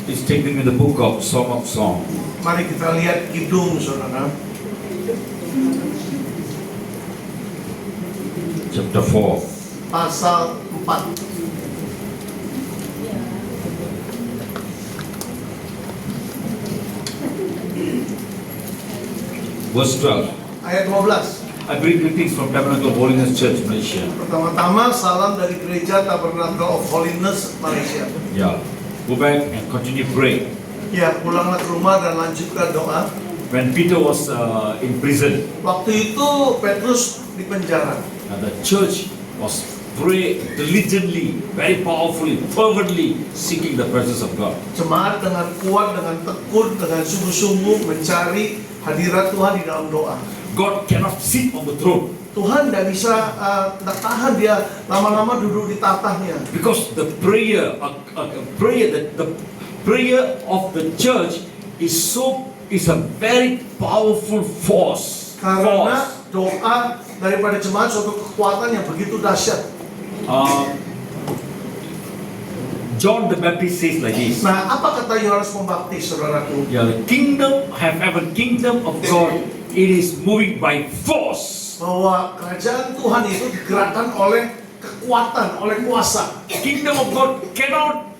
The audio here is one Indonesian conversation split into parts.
is taken in the book of Song of Song, Mari kita lihat Kidung, saudara. chapter 4. Pasal 4. Verse 12. Ayat 12. I bring greetings from Tabernacle of Holiness Church, Malaysia. Pertama-tama salam dari Gereja Tabernacle of Holiness Malaysia. Yeah. Go back and continue praying. Ya, pulanglah ke rumah dan lanjutkan doa. When Peter was in prison, Waktu itu Petrus di penjara. the church was pray diligently, very powerfully, fervently seeking the presence of God. Jemaat dengan kuat, dengan tekun, dengan sungguh-sungguh mencari hadirat Tuhan di dalam doa. God cannot sit on the throne Tuhan tidak bisa tidak tahan dia lama-lama duduk di tatahnya. because the prayer of the church is a very powerful force. Karena doa daripada jemaat suatu kekuatan yang begitu dahsyat. John the Baptist says like this. Nah, apa kata Yohanes Pembaptis, saudaraku? Yeah, the kingdom of God, it is moving by force. Bahwa kerajaan Tuhan itu digerakkan oleh kekuatan, oleh kuasa. Kingdom of God cannot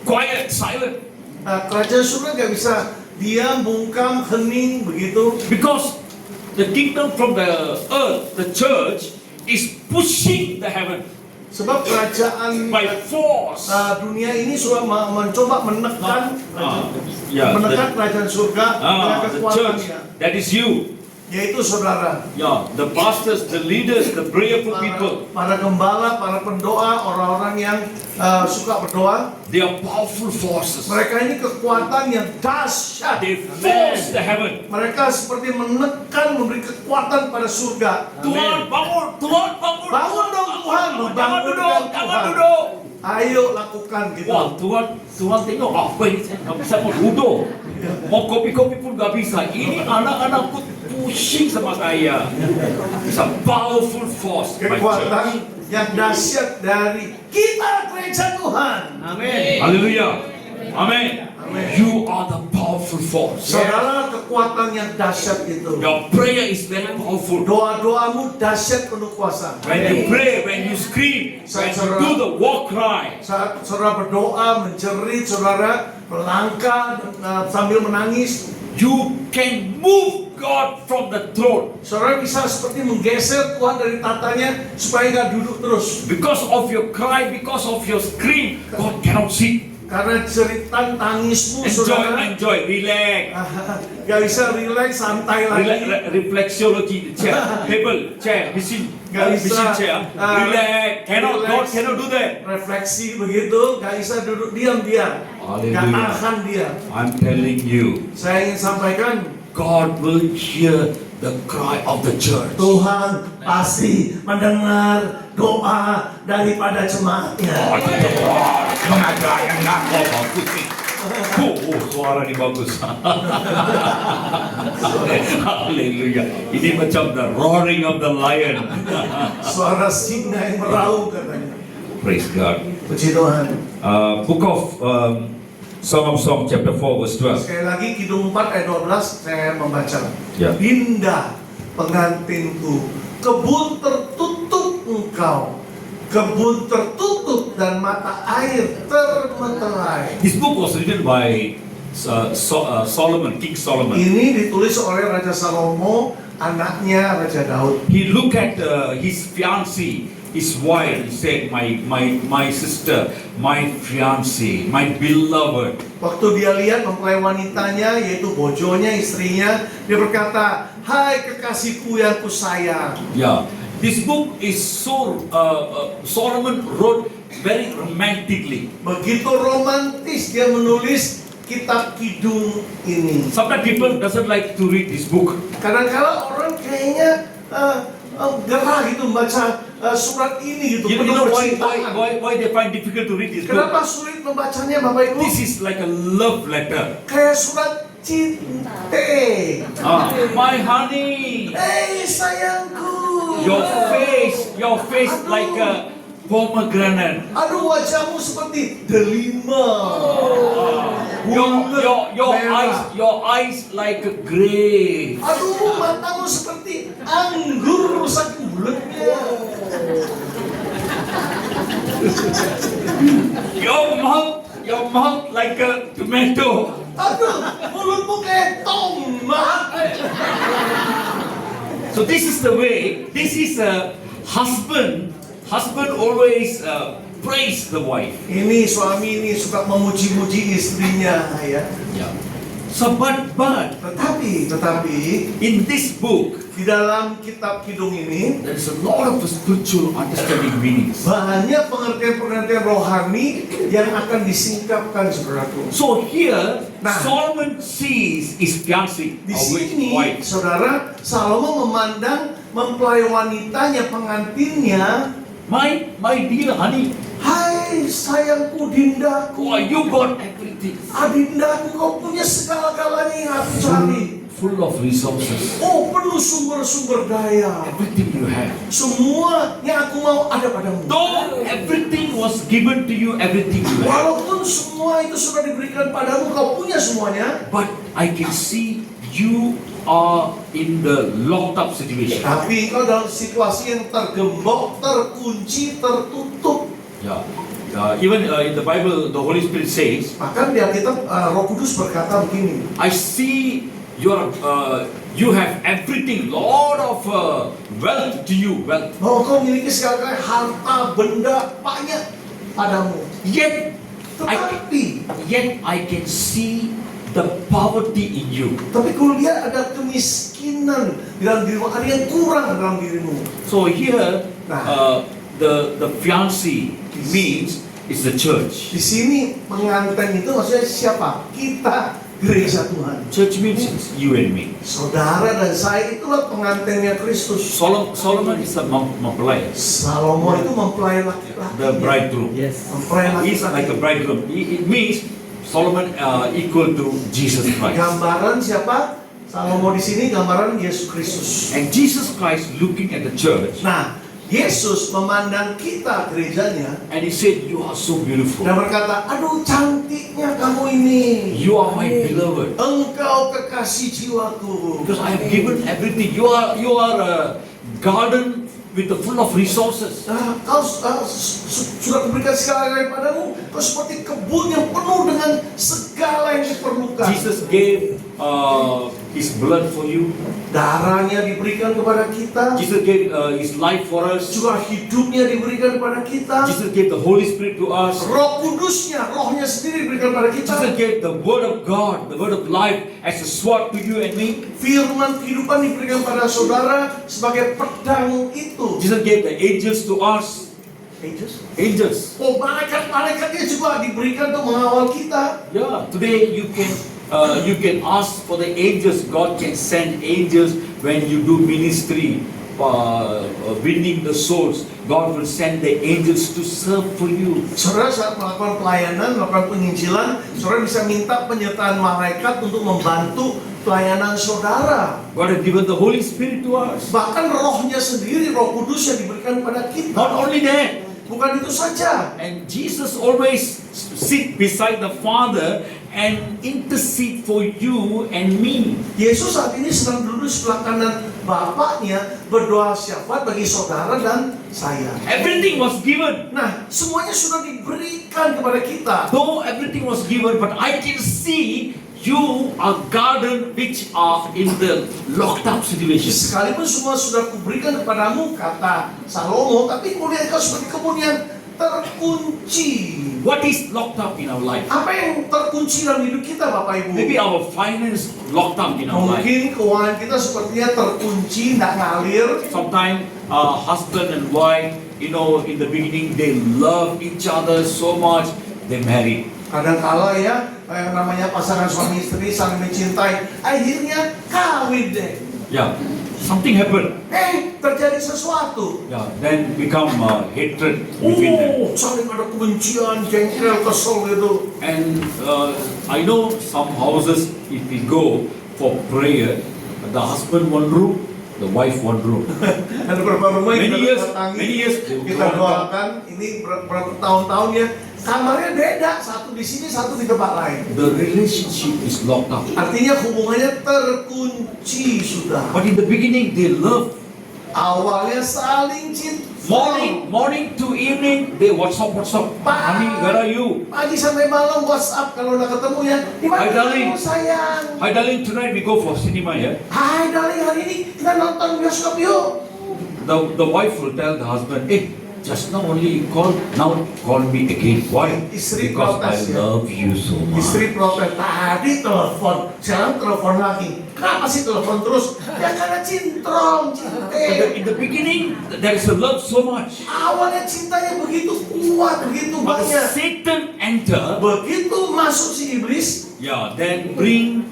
quiet, silent. Nah, kerajaan surga nggak bisa diam, bungkam, hening begitu. Because the kingdom from the earth, the church, is pushing the heaven Sebab kerajaan by force. dunia ini sudah mencoba menekan Yeah, kerajaan surga dengan the church, kekuatannya. that is you. Yaitu saudara, Yeah, the pastors, the leaders, the prayerful people, para gembala, para pendoa, orang-orang yang suka berdoa. they are powerful forces. Mereka ini kekuatan yang dahsyat. They force the heaven. Mereka seperti menekan, memberi kekuatan pada surga. Tuhan bangun, Tuhan bangun. Bangun dong Tuhan, Jangan bangun duduk, Tuhan. jangan duduk. Ayo lakukan gitu. Wah, Tuhan tengok apa ini, saya nggak bisa mau duduk. Mau kopi-kopi pun nggak bisa. Ini anak-anakku pushing sama saya. It's a powerful force. my church. Kekuatan yang dahsyat dari kita gereja Tuhan. Amin. Hallelujah. Amen. Amen. You are the powerful force. Saudara, kekuatan yang dahsyat itu. Your prayer is very powerful. Doa-doamu dahsyat penuh kuasa. When you pray, when you scream, when you do the war cry, Saat saudara berdoa, menjerit, saudara melangkah sambil menangis, you can move God from the throne. saudara bisa seperti menggeser Tuhan dari tatanya supaya nggak duduk terus. Because of your cry, because of your scream, God cannot sit. Karena cerita tangismu, saudara, Enjoy, relax. nggak bisa relax, santai lagi. Reflexology, chair, table, chair, machine, Nggak bisa, machine chair. Relax. God relax. cannot do that. Refleksi begitu, nggak bisa duduk diam dia, nggak Hallelujah. tahan dia. I'm telling you, Saya ingin sampaikan, God will hear the cry of the church. Tuhan pasti mendengar doa daripada jemaatnya. Oh, mengajar yang nggak bagus nih. Suara ini bagus. Haleluya. Ini macam the roaring of the lion. Suara singa yang meraung katanya. Praise God. Puji Tuhan. Book of Song of Song chapter 4 verse 12. Sekali lagi Kidung 4 ayat 12 saya membaca. Ya. Indah pengantinku, kebun tertutup engkau, kebun tertutup dan mata air termeterai. This book was written by Solomon, King Solomon. Ini ditulis oleh Raja Salomo, anaknya Raja Daud. He looked at his fiancée, his wife. He said, my sister, my fiancée, my beloved. Waktu dia lihat mempelai wanitanya, yaitu bojonya, istrinya, dia berkata, hai kekasihku yang kusayang. Yeah, this book is so Solomon wrote very romantically. Begitu romantis dia menulis kitab Kidung ini. Sometimes people doesn't like to read this book. Kadang-kadang orang kayaknya gerah gitu membaca surat ini gitu. You penuh know percintaan. why they find difficult to read this book? Kenapa sulit membacanya Bapak Ibu? This is like a love letter. Kayak surat cinta. My honey, Sayangku. your face pomegranate. Aduh, wajahmu seperti delima. Your eyes like a grape. Aduh, matamu seperti anggur saking bulatnya. Your mouth like a tomato. Aduh, mulutmu kayak tomat. So this is the way. This is a husband. Husband always praise the wife. Ini suami ini suka memuji-muji istrinya, ya. Yeah. So but Tetapi in this book di dalam kitab Kidung ini there is a lot of spiritual understanding meanings. banyak pengertian-pengertian rohani yang akan disingkapkan, saudaraku. So here Nah. Solomon sees his fiancée, Di which sini, wife. saudara, Salomo memandang mempelai wanitanya, pengantinnya. My dear honey, Hai sayangku, dindaku, oh, you got everything. adindaku, kau punya segala-galanya yang aku cari. Full of resources. Oh, penuh sumber-sumber daya. Everything you have. Semua yang aku mau ada padamu. Though everything was given to you, everything you have. Walaupun semua itu sudah diberikan padamu, kau punya semuanya. But I can see you are in the locked up situation. Tapi kau dalam situasi yang tergembok, terkunci, tertutup. Yeah. Even in the Bible, the Holy Spirit says, Bahkan di Alkitab, Roh Kudus berkata begini. I see you have everything, lot of wealth to you, wealth. Bahwa kau memiliki segala harta, benda banyak padamu. Yet I can see the poverty in you. Tapi kau lihat ada kemiskinan di dalam dirimu, ada yang kurang dalam dirimu. So here, the fiancé means is the church. Di sini pengantin itu maksudnya siapa? Kita, gereja Tuhan. Church means it's you and me. Saudara dan saya itulah pengantinnya Kristus. Solomon is a mempelai, Salomo itu mempelai laki-laki. the bridegroom. Yes. Mempelai He's like a laki-laki. bridegroom. It means Solomon equal to Jesus Christ. Gambaran siapa? Salomo di sini gambaran Yesus Kristus. And Jesus Christ looking at the church, Nah, Yesus memandang kita gerejanya and he said, "You are so beautiful. dan berkata, aduh cantiknya kamu ini. You are my beloved. Engkau kekasih jiwaku. Because I have given everything. You are a garden with the full of resources." Nah, kau sudah kuberikan segala yang padamu. Kau seperti kebun yang penuh dengan segala yang diperlukan. Jesus gave his blood for you. Darahnya diberikan kepada kita. Jesus gave his life for us. Juga hidupnya diberikan kepada kita. Jesus gave the Holy Spirit to us. Roh Kudusnya, rohnya sendiri diberikan kepada kita. Jesus gave the word of God, the word of life as a sword to you and me. Firman kehidupan diberikan pada saudara sebagai pedang itu. Jesus gave the angels to us. Angels. Oh, malaikat-malaikatnya juga diberikan untuk mengawal kita. Yeah. Today you can ask for the angels. God can send angels when you do ministry, winning the souls. God will send the angels to serve for you. Saudara saat melakukan pelayanan, melakukan penginjilan, saudara bisa minta penyertaan malaikat untuk membantu pelayanan saudara. God has given the Holy Spirit to us. Bahkan rohnya sendiri, Roh Kudus yang diberikan pada kita. Not only that, Bukan itu saja. and Jesus always sit beside the Father and intercede for you and me. Yesus saat ini sedang duduk di sebelah kanan Bapaknya, berdoa syafaat bagi saudara dan saya. Everything was given. Nah, semuanya sudah diberikan kepada kita. Though everything was given, but I can see you are garden which are in the locked up situation. Sekalipun semua sudah kuberikan kepadamu, kata Salomo, tapi kulihat kau seperti kebun yang terkunci. What is locked up in our life? Apa yang terkunci dalam hidup kita, Bapak Ibu? Maybe our finance locked up in our life. Mungkin keuangan kita sepertinya terkunci, tidak ngalir. Sometimes husband and wife, in the beginning they love each other so much, they married. Kadang-kala ya, yang namanya pasangan suami istri saling mencintai, akhirnya kawin deh. Yeah, something happened. Terjadi sesuatu. Yeah, then become hatred between them. Oh, saling ada kebencian, jengkel, kesel gitu. And I know some houses, if we go for prayer, the husband one room, the wife one room. Ada beberapa rumah yang Many kita years, datangi, many years. kita doakan, ini berapa tahun-tahun ya, kamarnya beda, satu di sini, satu di tempat lain. The relationship is locked up. Artinya hubungannya terkunci sudah. But in the beginning, they love. Awalnya saling cinta. Morning to evening, they WhatsApp. Honey, where are you? Pagi sampai malam WhatsApp kalau udah ketemu ya. Di mana Hi, darling. kamu sayang? Hi darling, tonight we go for cinema, yeah? Hai darling, hari ini kita nonton bioskop yuk. The wife will tell the husband, hey, just now only you call, now call me again. Why? Istri Because I protes, ya. love you so much. Istri protes, tadi telepon, sekarang telepon lagi. Kenapa sih telepon terus? Ya karena cintrong, In the beginning, there is a love so much. Awalnya cintanya begitu kuat, begitu But banyak. Satan enter, Begitu masuk si iblis, yeah, then bring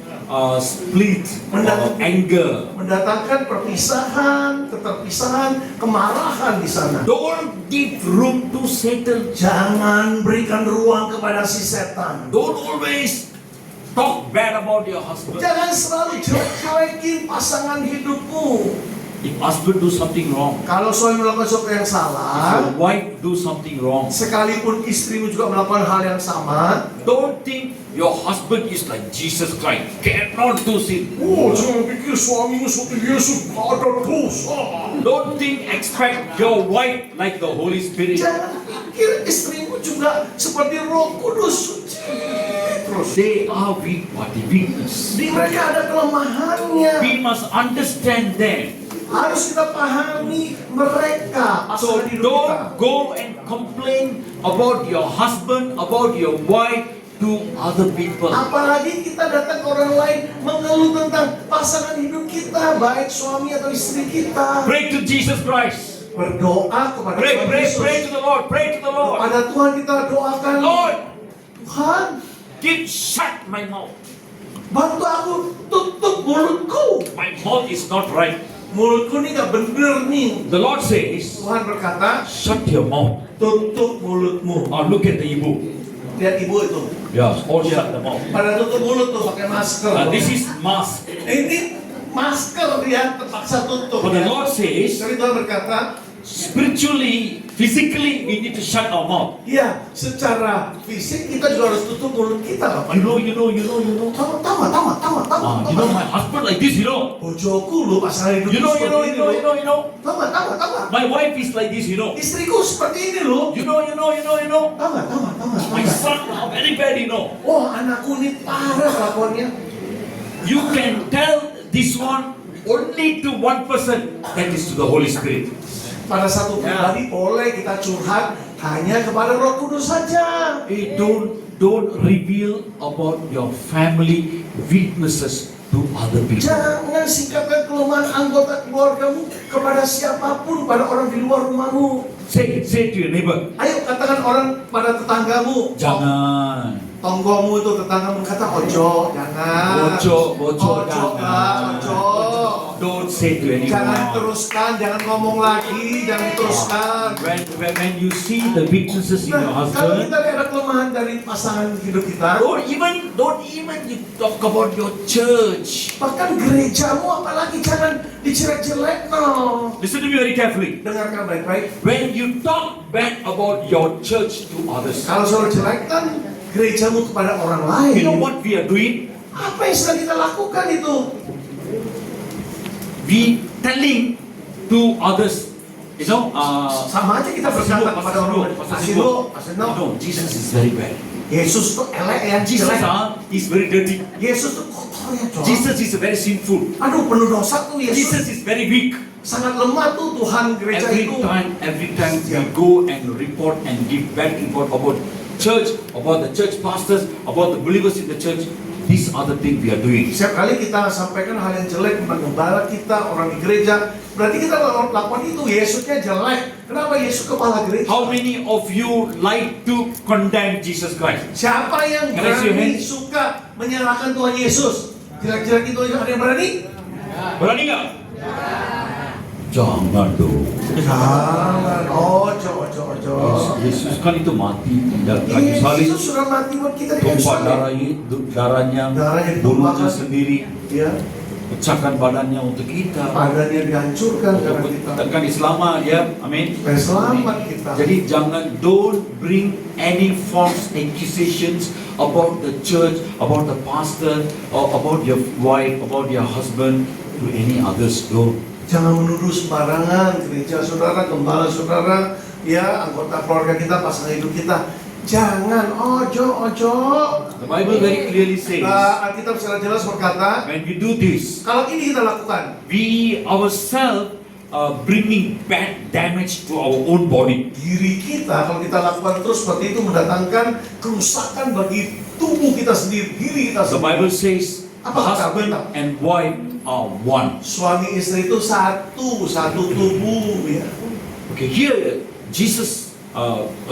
split, anger. mendatangkan perpisahan, keterpisahan, kemarahan di sana. Don't give room to Satan. Jangan berikan ruang kepada si setan. Don't always talk bad about your husband. Jangan selalu jelek-jelekin pasangan hidupmu. If husband do something wrong, Kalau suami melakukan sesuatu yang if salah, your wife do something wrong, sekalipun istrimu juga melakukan hal yang sama, don't think your husband is like Jesus Christ, cannot do sin. oh jangan pikir suamimu seperti Yesus, gak ada dosa. Don't think, expect your wife like the Holy Spirit. Jangan pikir istrimu juga seperti Roh Kudus suci. Terus They are weak, but the weakness. di mereka ada kelemahannya. We must understand them. Harus kita pahami mereka. So Pasangan hidup kita. don't go and complain about your husband, about your wife to other people. Apalagi kita datang ke orang lain mengeluh tentang pasangan hidup kita, baik suami atau istri kita. Pray to Jesus Christ. Berdoa kepada Pray, Tuhan pray, Yesus. pray to the Lord. Pray to the Lord. Kepada Tuhan kita doakan. Lord, Tuhan, keep shut my mouth. bantu aku tutup mulutku. My mouth is not right. Mulutku ini gak bener nih. The Lord says, Tuhan berkata, shut your mouth. tutup mulutmu. Or look at the Ibu. Lihat ibu itu. Yes, all shut the mouth. Pada tutup mulut tuh pakai masker. This is mask. Ini masker dia terpaksa tutup. But the ya. Lord says, Tapi Tuhan berkata, spiritually, physically, we need to shut our mouth. ya secara fisik kita juga harus tutup mulut kita. Bapak. You know. Tahu. You know my husband like this, you know. Bojoku lu pasangan hidup You know. Tahu nggak? My wife is like this, you know. Istriku seperti ini loh. You know. Tahu nggak? My son are very bad, you know. Oh anakku ini parah kelakuannya. You can tell this one only to one person, that is to the Holy Spirit. Pada satu pribadi boleh kita curhat hanya kepada Roh Kudus saja. Hey, don't reveal about your family weaknesses to other people. Jangan sikapkan kelemahan anggota keluargamu kepada siapapun, pada orang di luar rumahmu. Say to your neighbor. Ayo katakan orang pada tetanggamu. Jangan. Tonggomu itu tetanggamu kata ojo, jangan. Ojo, jangan. Ojo. Don't say to anyone. Jangan teruskan, jangan ngomong lagi, jangan teruskan. When you see the weaknesses in your Nah, kalau husband, kita lihat kelemahan dari pasangan hidup kita, don't even you talk about your church. bahkan gerejamu apalagi jangan dijelek-jelek, no. Listen to me very carefully. Dengarkan baik-baik. When you talk bad about your church to others, Kalau selalu jelekkan gerejamu kepada orang lain, you know what we are doing? apa yang sedang kita lakukan itu? We telling to others, you know, Sama aja kita berkata kepada orang lain, Pasino, Jesus is very bad. Yesus tuh elek ya, Jesus jelek. is very dirty. Yesus tuh kotor ya, coy. Jesus is very sinful. Aduh, penuh dosa tuh Yesus. Jesus is very weak. Sangat lemah tuh Tuhan gereja itu. Every time we go and report and give bad report about church, about the church pastors, about the believers in the church, these are the things we are doing. Setiap kali kita sampaikan hal yang jelek tentang gembala kita, orang di gereja, berarti kita lakukan itu. Yesusnya jelek. Kenapa Yesus kepala gereja? How many of you like to condemn Jesus Christ? Siapa yang Can I see your berani hand? suka menyalahkan Tuhan Yesus? Jelek-jelek itu ada yang berani? Berani nggak? Jangan dong. Jangan. Ojo. Yesus kan itu mati kayu salib, Yesus sudah mati buat kita di kayu tumpah salib. darahnya Darahnya bunuhnya ditumpahkan. sendiri. Ya. pecahkan badannya untuk kita, Badannya dihancurkan karena untuk kita. tekan selamat ya, amin. Supaya selamat kita. Jadi jangan, don't bring any false accusations about the church, about the pastor, or about your wife, about your husband to any others. Don't. Jangan menuduh sembarangan gereja saudara, gembala saudara, ya anggota keluarga kita, pasangan hidup kita. Jangan, ojo. The Bible very clearly says, Alkitab secara jelas berkata, when we do this, kalau ini kita lakukan, we ourselves are bringing bad damage to our own body. diri kita, kalau kita lakukan terus seperti itu mendatangkan kerusakan bagi tubuh kita sendiri, diri kita The sendiri. Bible says, Apa kata husband Alkitab? and wife are one. Suami istri itu satu tubuh ya. Okay, here Jesus,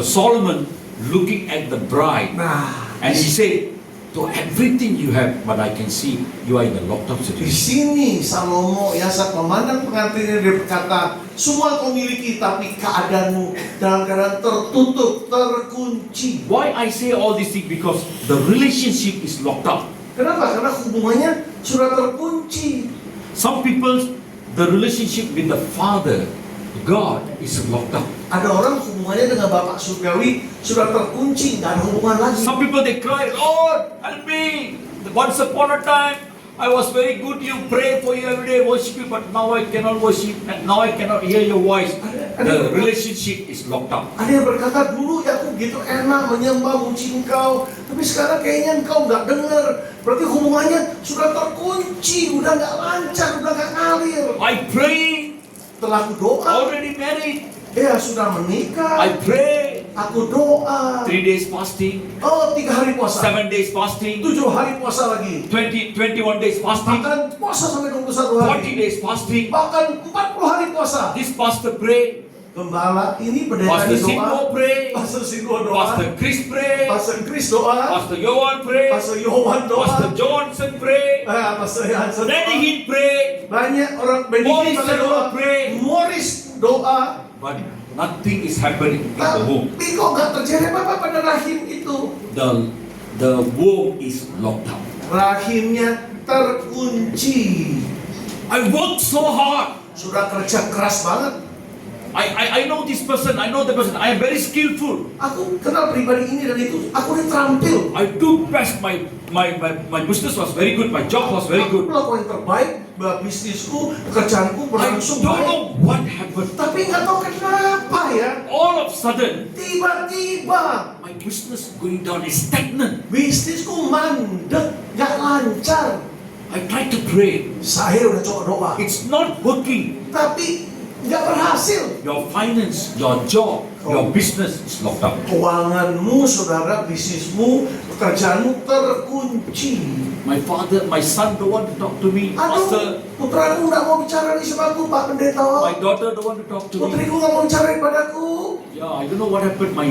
Solomon, looking at the bride, Nah, and he said, to everything you have, but I can see you are in a locked up di situation. sini Salomo ya saat memandang pengantinnya dia berkata, semua kau miliki tapi keadaanmu dalam keadaan tertutup, terkunci. Why I say all these things? Because the relationship is locked up. Kenapa? Karena hubungannya sudah terkunci. Some people, the relationship with the Father, God, is locked up. Ada orang hubungannya dengan Bapak Surgawi sudah terkunci, nggak ada hubungan lagi. Some people they cry, Lord, help me. Once upon a time, I was very good. You pray for you every day, worship you, but now I cannot worship, and now I cannot hear your voice. The relationship is locked up. Ada yang berkata, dulu ya aku gitu enak menyembah, muji engkau, tapi sekarang kayaknya engkau nggak dengar. Berarti hubungannya sudah terkunci, udah nggak lancar, udah nggak ngalir. I pray, Setelah aku doa, already married. ya sudah menikah, I pray, aku doa. 3 days fasting, Oh, 3 hari puasa, 7 days fasting, 7 hari puasa lagi, 21 days fasting, bahkan puasa sampai 21 hari, 40 days fasting. bahkan 40 hari puasa. This pastor pray, Gembala ini pendeta Pastor ini Singo doa, pray, Pastor Singo doa, Pastor Chris pray, Pastor Chris doa, Pastor Yohan pray, Pastor Yohan doa, Pastor Johnson pray, Pastor Hansen Daddy doa. Hinn pray, Banyak orang Morris pada doa, pray. Morris doa, but nothing is happening in the womb. tapi kok nggak terjadi apa-apa pada rahim itu. The womb is locked up. Rahimnya terkunci. I worked so hard. Sudah kerja keras banget. I know this person, I know the person. I am very skillful. Aku kenal pribadi ini dan itu. Aku ini terampil. I do best. My business was very good. My job was very Aku good. melakukan yang terbaik. Bisnisku, pekerjaanku I berlangsung don't baik. know what happened. Tapi nggak tahu kenapa ya. All of a sudden, Tiba-tiba my business going down is stagnant. bisnisku mandek, nggak lancar. I tried to pray. Saya udah coba doa, It's not working. tapi nggak berhasil. Your finance, your job, your business is locked up. Keuanganmu, saudara, bisnismu, pekerjaanmu terkunci. My son don't want to talk to me. Aduh, Pastor, putraku nggak mau bicara di sebabku, Pak Pendeta. my daughter don't want to talk to me. Putriku nggak mau bicara padaku. Yeah, I don't know what happened. I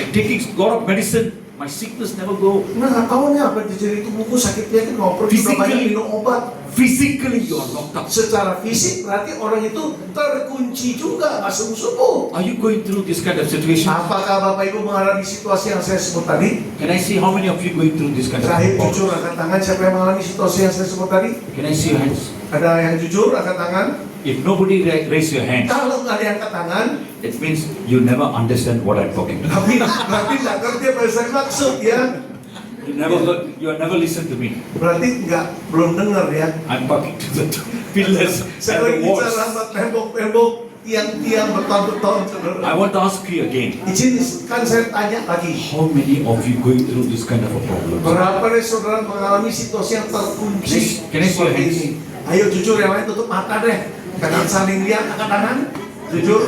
taking a lot of medicine. My sickness never go. Nah, nggak tahu nih apa yang terjadi tubuhku sakitnya kan kalau pergi udah banyak minum obat. Physically, you are locked up. Secara fisik berarti orang itu terkunci juga, nggak sembuh. Are you going through this kind of situation? Apakah Bapak Ibu mengalami situasi yang saya sebut tadi? Can I see how many of you going through this kind of Terakhir problem? jujur angkat tangan, siapa yang mengalami situasi yang saya sebut tadi? Can I see your hands? Ada yang jujur angkat tangan? If nobody raise your hand, Kalau nggak ada yang angkat tangan, it means you never understand what I'm talking about. tapi nggak ngerti apa yang saya maksud ya. You have never listened to me. Berarti belum dengar ya. I'm talking to the pillars Saya and lagi the walls. bicara sama tembok-tembok, tiang-tiang bertahun-tahun, saudara. I want to ask you again. Izinkan saya tanya lagi. How many of you going through this kind of a problem? Berapa dari saudara mengalami situasi yang terkunci Can I see your seperti hands? ini? Ayo jujur, yang lain tutup mata deh. Jangan saling lihat, angkat tangan. Jujur.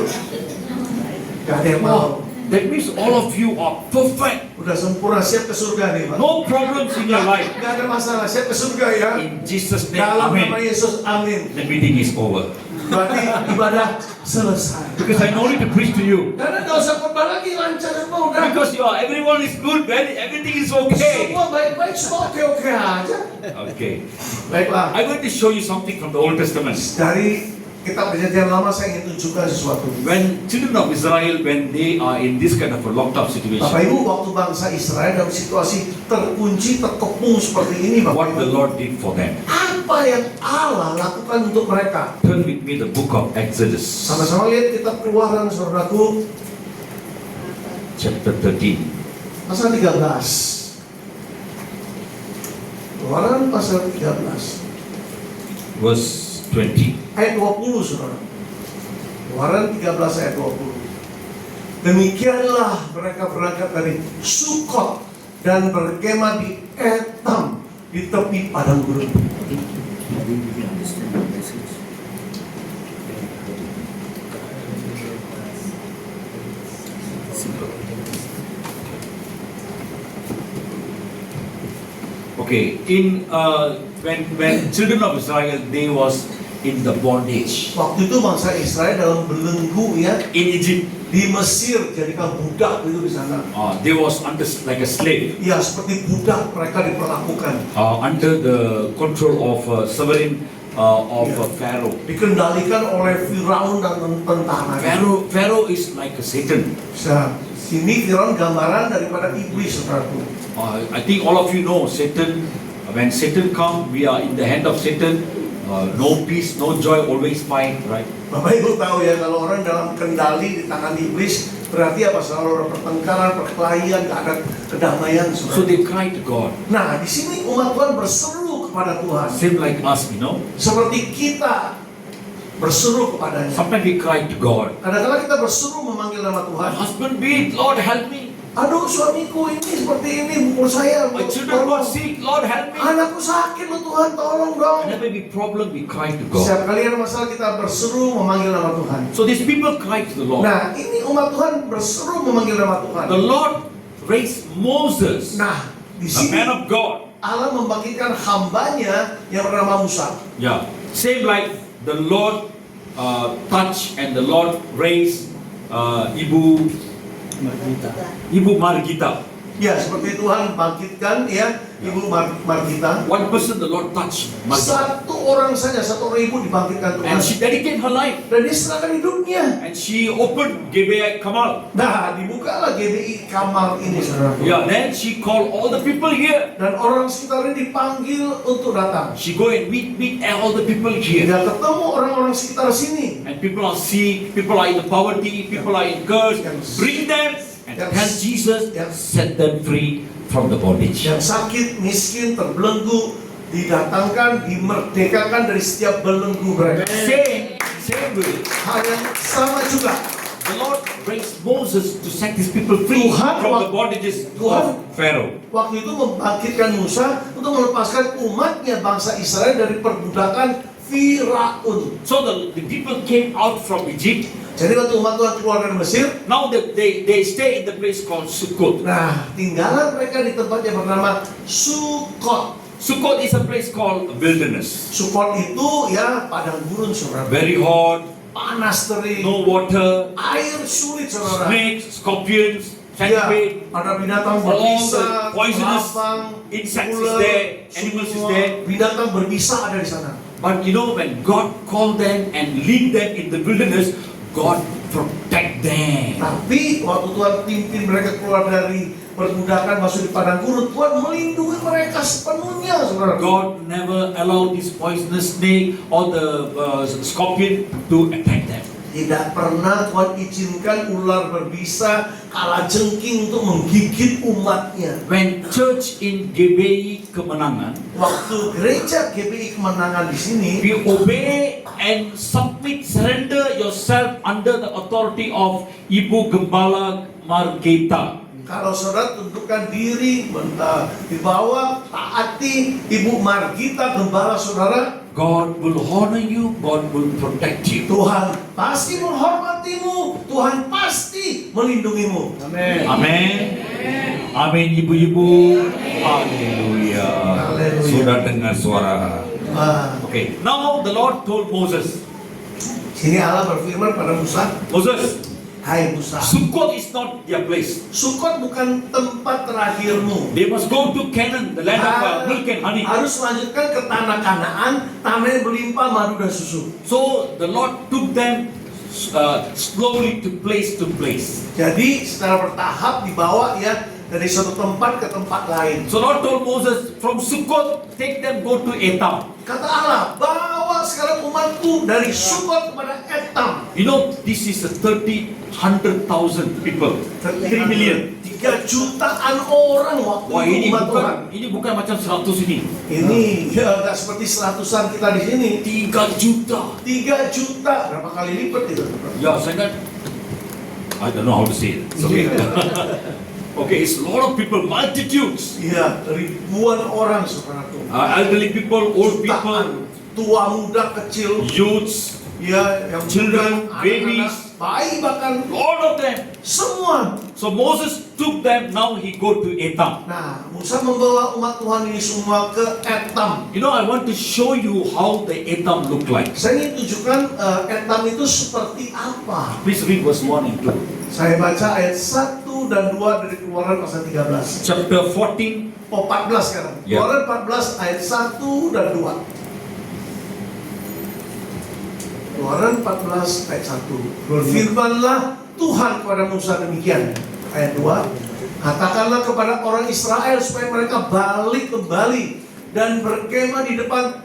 Gak ada yang mau. That means all of you are perfect. Udah sempurna, siap ke surga nih, Pak. No problems in your life. Gak ada masalah, siap ke surga ya. In Jesus' name, Dalam nama amen. Yesus, amin. The meeting is over. Berarti ibadah selesai. Because I no need to preach to you. Karena gak usah khotbah lagi, lancar semua udah. Because everyone is good, everything is okay. Semua baik-baik, semua oke-oke aja. Okay. Baiklah. I'm going to show you something from the Old Testament. Dari kitab perjanjian lama saya ingin tunjukkan sesuatu. When children of Israel, when they are in this kind of a locked up Bapak situation, Ibu, waktu bangsa Israel dalam situasi terkunci, terkepung seperti ini, Bapak what the Ibu, Lord did for them. apa apa yang Allah lakukan untuk mereka? Turn with me the book of Exodus, Sama-sama lihat kitab Keluaran, saudaraku, chapter 13. pasal 13. Keluaran pasal 13 Verse 20. ayat 20, saudara. Keluaran 13 ayat 20. Demikianlah mereka berangkat dari Sukot dan berkemah di Etam di tepi padang gurun. Okay, when children of Israel, they was in the bondage Waktu itu bangsa Israel dalam belenggu ya in Egypt. di Mesir, jadikan budak itu di sana. They was under like a slave, Ya seperti budak mereka diperlakukan, under the control of sovereign of Pharaoh. dikendalikan oleh Firaun dan tentara. Pharaoh is like a Satan. Sini Firaun gambaran daripada iblis, saudaraku. I think all of you know Satan. When Satan come, we are in the hand of Satan. No peace, no joy, always fight, right? Bapak Ibu tahu ya, kalau orang dalam kendali di tangan iblis, berarti apa? Selalu ada pertengkaran, perkelahian, gak ada kedamaian. So Saudara. they cry to God, Nah, di sini umat Tuhan berseru kepada Tuhan, same like us, you know. seperti kita berseru kepadanya. Sometimes we cry to God. Kadang-kadang kita berseru memanggil nama My Tuhan. husband beat, Lord help me. Aduh, suamiku ini seperti ini, pukul saya. My children Tolong. got sick, Lord help me. Anakku sakit, lo Tuhan tolong dong. Whenever we problem, we cry to God. Setiap kali ada masalah kita berseru memanggil nama Tuhan. So these people cry to the Lord. Nah, ini umat Tuhan berseru memanggil nama Tuhan. The Lord raised Moses, Nah, di a man sini of God. Allah membangkitkan hambanya yang bernama Musa. Yeah, same like the Lord touched and the Lord raised Ibu Margita. Ya, seperti Tuhan bangkitkan ya Ibu Margita. One person the Lord touched Margita, Satu orang saja, satu orang ibu dibangkitkan Tuhan. and she dedicated her life, Dan dia serahkan hidupnya. and she opened Gibeah Kamal. Nah, dibukalah GBI Kamal ini, saudara. Yeah, then she called all the people here. Dan orang sekitar ini dipanggil untuk datang. She go and meet all the people here. Dia ketemu orang-orang sekitar sini. And people are sick, people are in the poverty, people are in curse. Bring them and tell Jesus, set them free from the bondage. Yang sakit, miskin, terbelenggu, didatangkan, dimerdekakan dari setiap belenggu mereka. Same way. Hal yang sama juga. The Lord raised Moses to set his people free Tuhan from the bondages of Pharaoh. Waktu itu membangkitkan Musa untuk melepaskan umatnya bangsa Israel dari perbudakan Firaun. So the people came out from Egypt. Jadi waktu umat Tuhan keluar dari Mesir, Now they stay in the place called Sukkot. nah tinggallah mereka di tempat yang bernama Sukot. Sukkot is a place called wilderness. Sukot itu ya padang gurun, saudara. Very hot, Panas terik, no water, air sulit, saudara. snakes, scorpions, Ya, centipede. ada binatang All berbisa, the poisonous lapang, insects is ular, there, animals is semua there. binatang berbisa ada di sana. But you know, when God called them and lead them in the wilderness, God protect them. Tapi waktu Tuhan pimpin mereka keluar dari perbudakan masuk di padang gurun, Tuhan melindungi mereka sepenuhnya, saudara. God never allowed this poisonous snake or the scorpion to attack them. Tidak pernah Tuhan izinkan ular berbisa, kalajengking untuk menggigit umatnya. When church in GBI Kemenangan, Waktu gereja GBI Kemenangan di sini, we obey and submit, surrender yourself under the authority of Ibu Gembala Margita. kalau saudara tundukkan diri, di bawah taati Ibu Margita, gembala saudara, God will honor you, God will protect you. Tuhan pasti menghormatimu, Tuhan pasti melindungimu. Amin. Amin, ibu-ibu. Haleluya. Haleluya. Sudah dengar suara. Nah, Okay. Now the Lord told Moses, sini Allah berfirman pada Musa, Moses, hai Musa, Sukkot is not their place. Sukot bukan tempat terakhirmu. They must go to Canaan, the land of milk and honey. Harus melanjutkan ke tanah Kanaan, tanah yang berlimpah madu dan susu. So the Lord took them slowly to place. Jadi secara bertahap dibawa ya dari satu tempat ke tempat lain. So Lord told Moses, from Sukkot, take them, go to Etam. Kata Allah, bawa sekarang umatku dari Sukot kepada Etam. You know, this is a 100,000 people. 3 million. 3 jutaan orang waktu Wah, itu umat Tuhan. ini bukan macam 100 ini. Ini ya nggak seperti 100-an kita di sini. 3 juta. 3 juta, berapa kali lipat itu? Ya, saya kan, I don't know how to say it. It's okay. Okay, it's a lot of people, multitudes. Iya, ribuan orang saudaraku. Elderly people, old people, Jutaan, tua muda kecil, youths, ya yang children, muda, babies, anak-anak, bayi bahkan all of them. semua. So Moses took them, now he go to Etam. Nah, Musa membawa umat Tuhan ini semua ke Etam. You know, I want to show you how the Etam look like. Saya ingin tunjukkan Etam itu seperti apa. Please read verse 1 and 2. Saya baca ayat 1 dan 2 dari Keluaran pasal 13. Chapter 14, Oh, 14 sekarang. Ya. Keluaran 14 ayat 1 dan 2. Keluaran 14 ayat 1. Berfirmanlah Tuhan kepada Musa demikian. Ayat 2. Katakanlah kepada orang Israel supaya mereka balik kembali dan berkemah di depan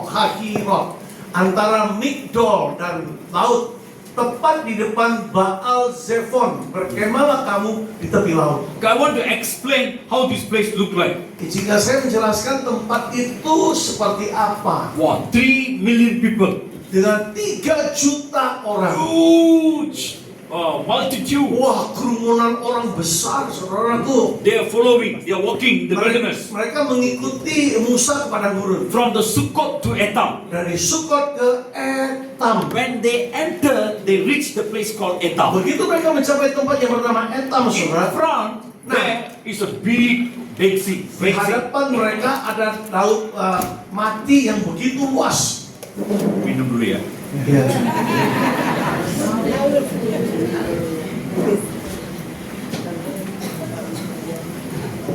Hahirot antara Migdol dan laut, tepat di depan Baal Zephon. Berkemahlah kamu di tepi laut. I want to explain how this place look like. Jika saya menjelaskan tempat itu seperti apa, Wow, 3 million people. dengan 3 juta orang, Huge multitude. wah, kerumunan orang besar, saudaraku. They are following, they are walking in the wilderness. Mereka mengikuti Musa kepada gurun From the Sukkot to Etam. dari Sukot ke Etam. When they enter, they reach the place called Etam. Begitu mereka mencapai tempat yang bernama Etam, In saudara, front, there is a big Dead Sea. di Red Sea. hadapan mereka ada laut mati yang begitu luas. Minum dulu ya. Ya.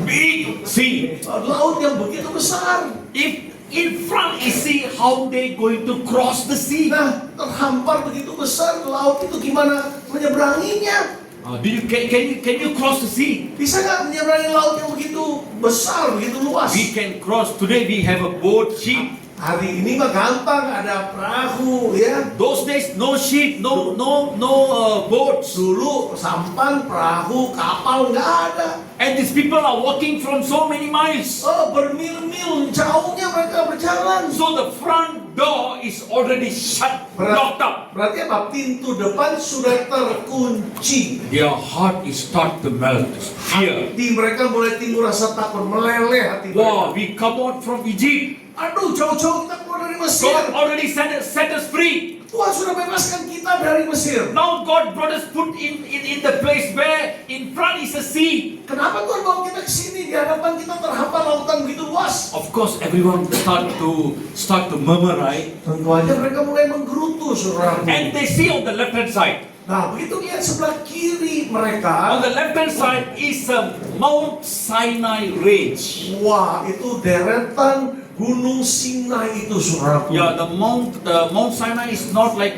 Big sea. Laut yang begitu besar. If in front is sea, how they going to cross the sea? Nah, terhampar begitu besar laut itu gimana menyeberanginya? Can you cross the sea? Bisa nggak menyeberangi laut yang begitu besar, begitu luas? We can cross. Today we have a boat, ship. Hari ini mah gampang, ada perahu ya. Those days no ship, no boats. Dulu sampan, perahu, kapal nggak ada. And these people are walking from so many miles. Oh, bermil-mil jauhnya mereka berjalan. So the front door is already shut, locked up. Berarti apa? Pintu depan sudah terkunci. Their heart is start to melt. Fear. Hati mereka mulai timbul rasa takut, meleleh hati Wow, mereka. we come out from Egypt. Aduh, jauh-jauh kita keluar dari Mesir. God already set us free. Tuhan sudah bebaskan kita dari Mesir. Now God brought us put in the place where in front is a sea. Kenapa Tuhan bawa kita ke sini? Di hadapan kita terhampar lautan begitu luas. Of course, everyone start to murmur, right? Tentu aja mereka mulai menggerutu, saudara. And they see on the left hand side. Nah, begitu lihat sebelah kiri On mereka, the left hand side is a Mount Sinai range. wah, itu deretan Gunung Sinai itu, saudara. Yeah, the Mount Sinai is not like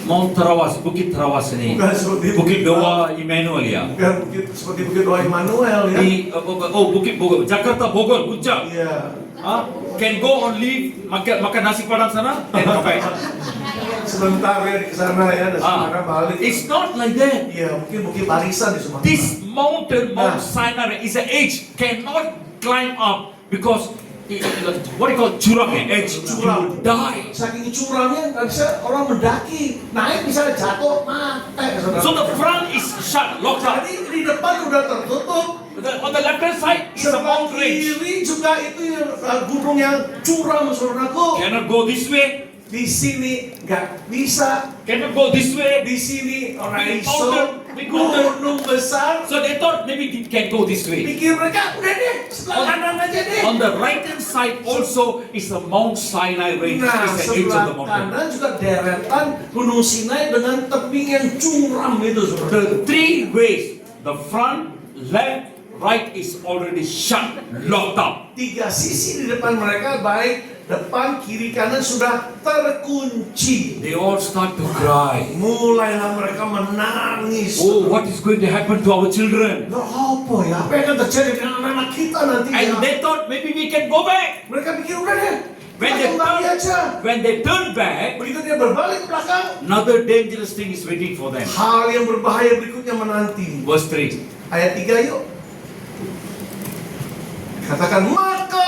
Mount Tarawas, Bukit Tarawas ini. Bukan seperti Bukit Doa Immanuel ya. Bukan seperti Bukit Doa Immanuel ya. Bukit Bogor, Jakarta Bogor, Puncak. Iya. Can go on leave, makan nasi padang sana, then come back. Sebentar ya di sana ya, dan sekarang balik. It's not like that. Iya, mungkin Bukit Barisan di Sumatera. This mountain, Mount Ah. Sinai, is an edge, cannot climb up because what do you call curang edge? You Curam. will die. Saking curamnya nggak bisa orang mendaki, naik bisa jatuh, mati. Saudara. So the front is shut, locked up. Jadi di depan udah tertutup. On the left hand side is a Sebelah mountain range. kiri juga itu gunung yang curam, saudaraku. Cannot go this way, Di sini nggak bisa, cannot go this way. di sini orang Big iso, mountain, big mountain. gunung besar. So they thought maybe they can go this way. Pikir mereka udah deh, sebelah kanan aja deh. On the right hand side also is a Mount Sinai range. Nah, It's the edge of sebelah the mountain. kanan juga deretan Gunung Sinai dengan tebing yang curam itu, saudara. The three ways, the front, left, right is already shut, locked up. 3 sisi di depan mereka, baik depan, kiri, kanan sudah terkunci. They all start to cry. Mulailah mereka menangis. Oh, what is going to happen to our children? Loh, apa ya? Apa yang akan terjadi dengan anak-anak kita nanti And ya? they thought maybe we can go back. Mereka pikir udah deh, When kita they kembali aja. when they turn back, Begitu dia berbalik ke belakang, another dangerous thing is waiting for them. hal yang berbahaya berikutnya menanti. Verse 3. Ayat 3 yuk. Katakan, maka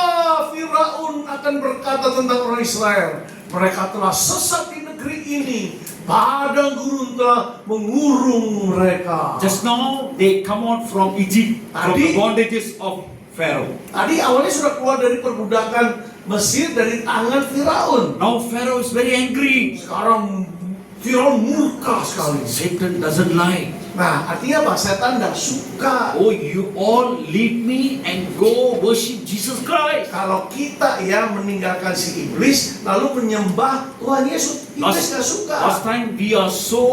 Firaun akan berkata tentang orang Israel, mereka telah sesat di negeri ini, padang gurun telah mengurung mereka. Just now they come out from Egypt, from the bondages of Pharaoh. Tadi awalnya sudah keluar dari perbudakan Mesir dari tangan Firaun. Now Pharaoh is very angry. Sekarang Firaun murka sekali. Satan doesn't like. Nah, artinya apa? Setan tidak suka. Oh, you all leave me and go worship Jesus Christ. Kalau kita ya meninggalkan si iblis lalu menyembah Tuhan Yesus, iblis nggak suka. Last time we are so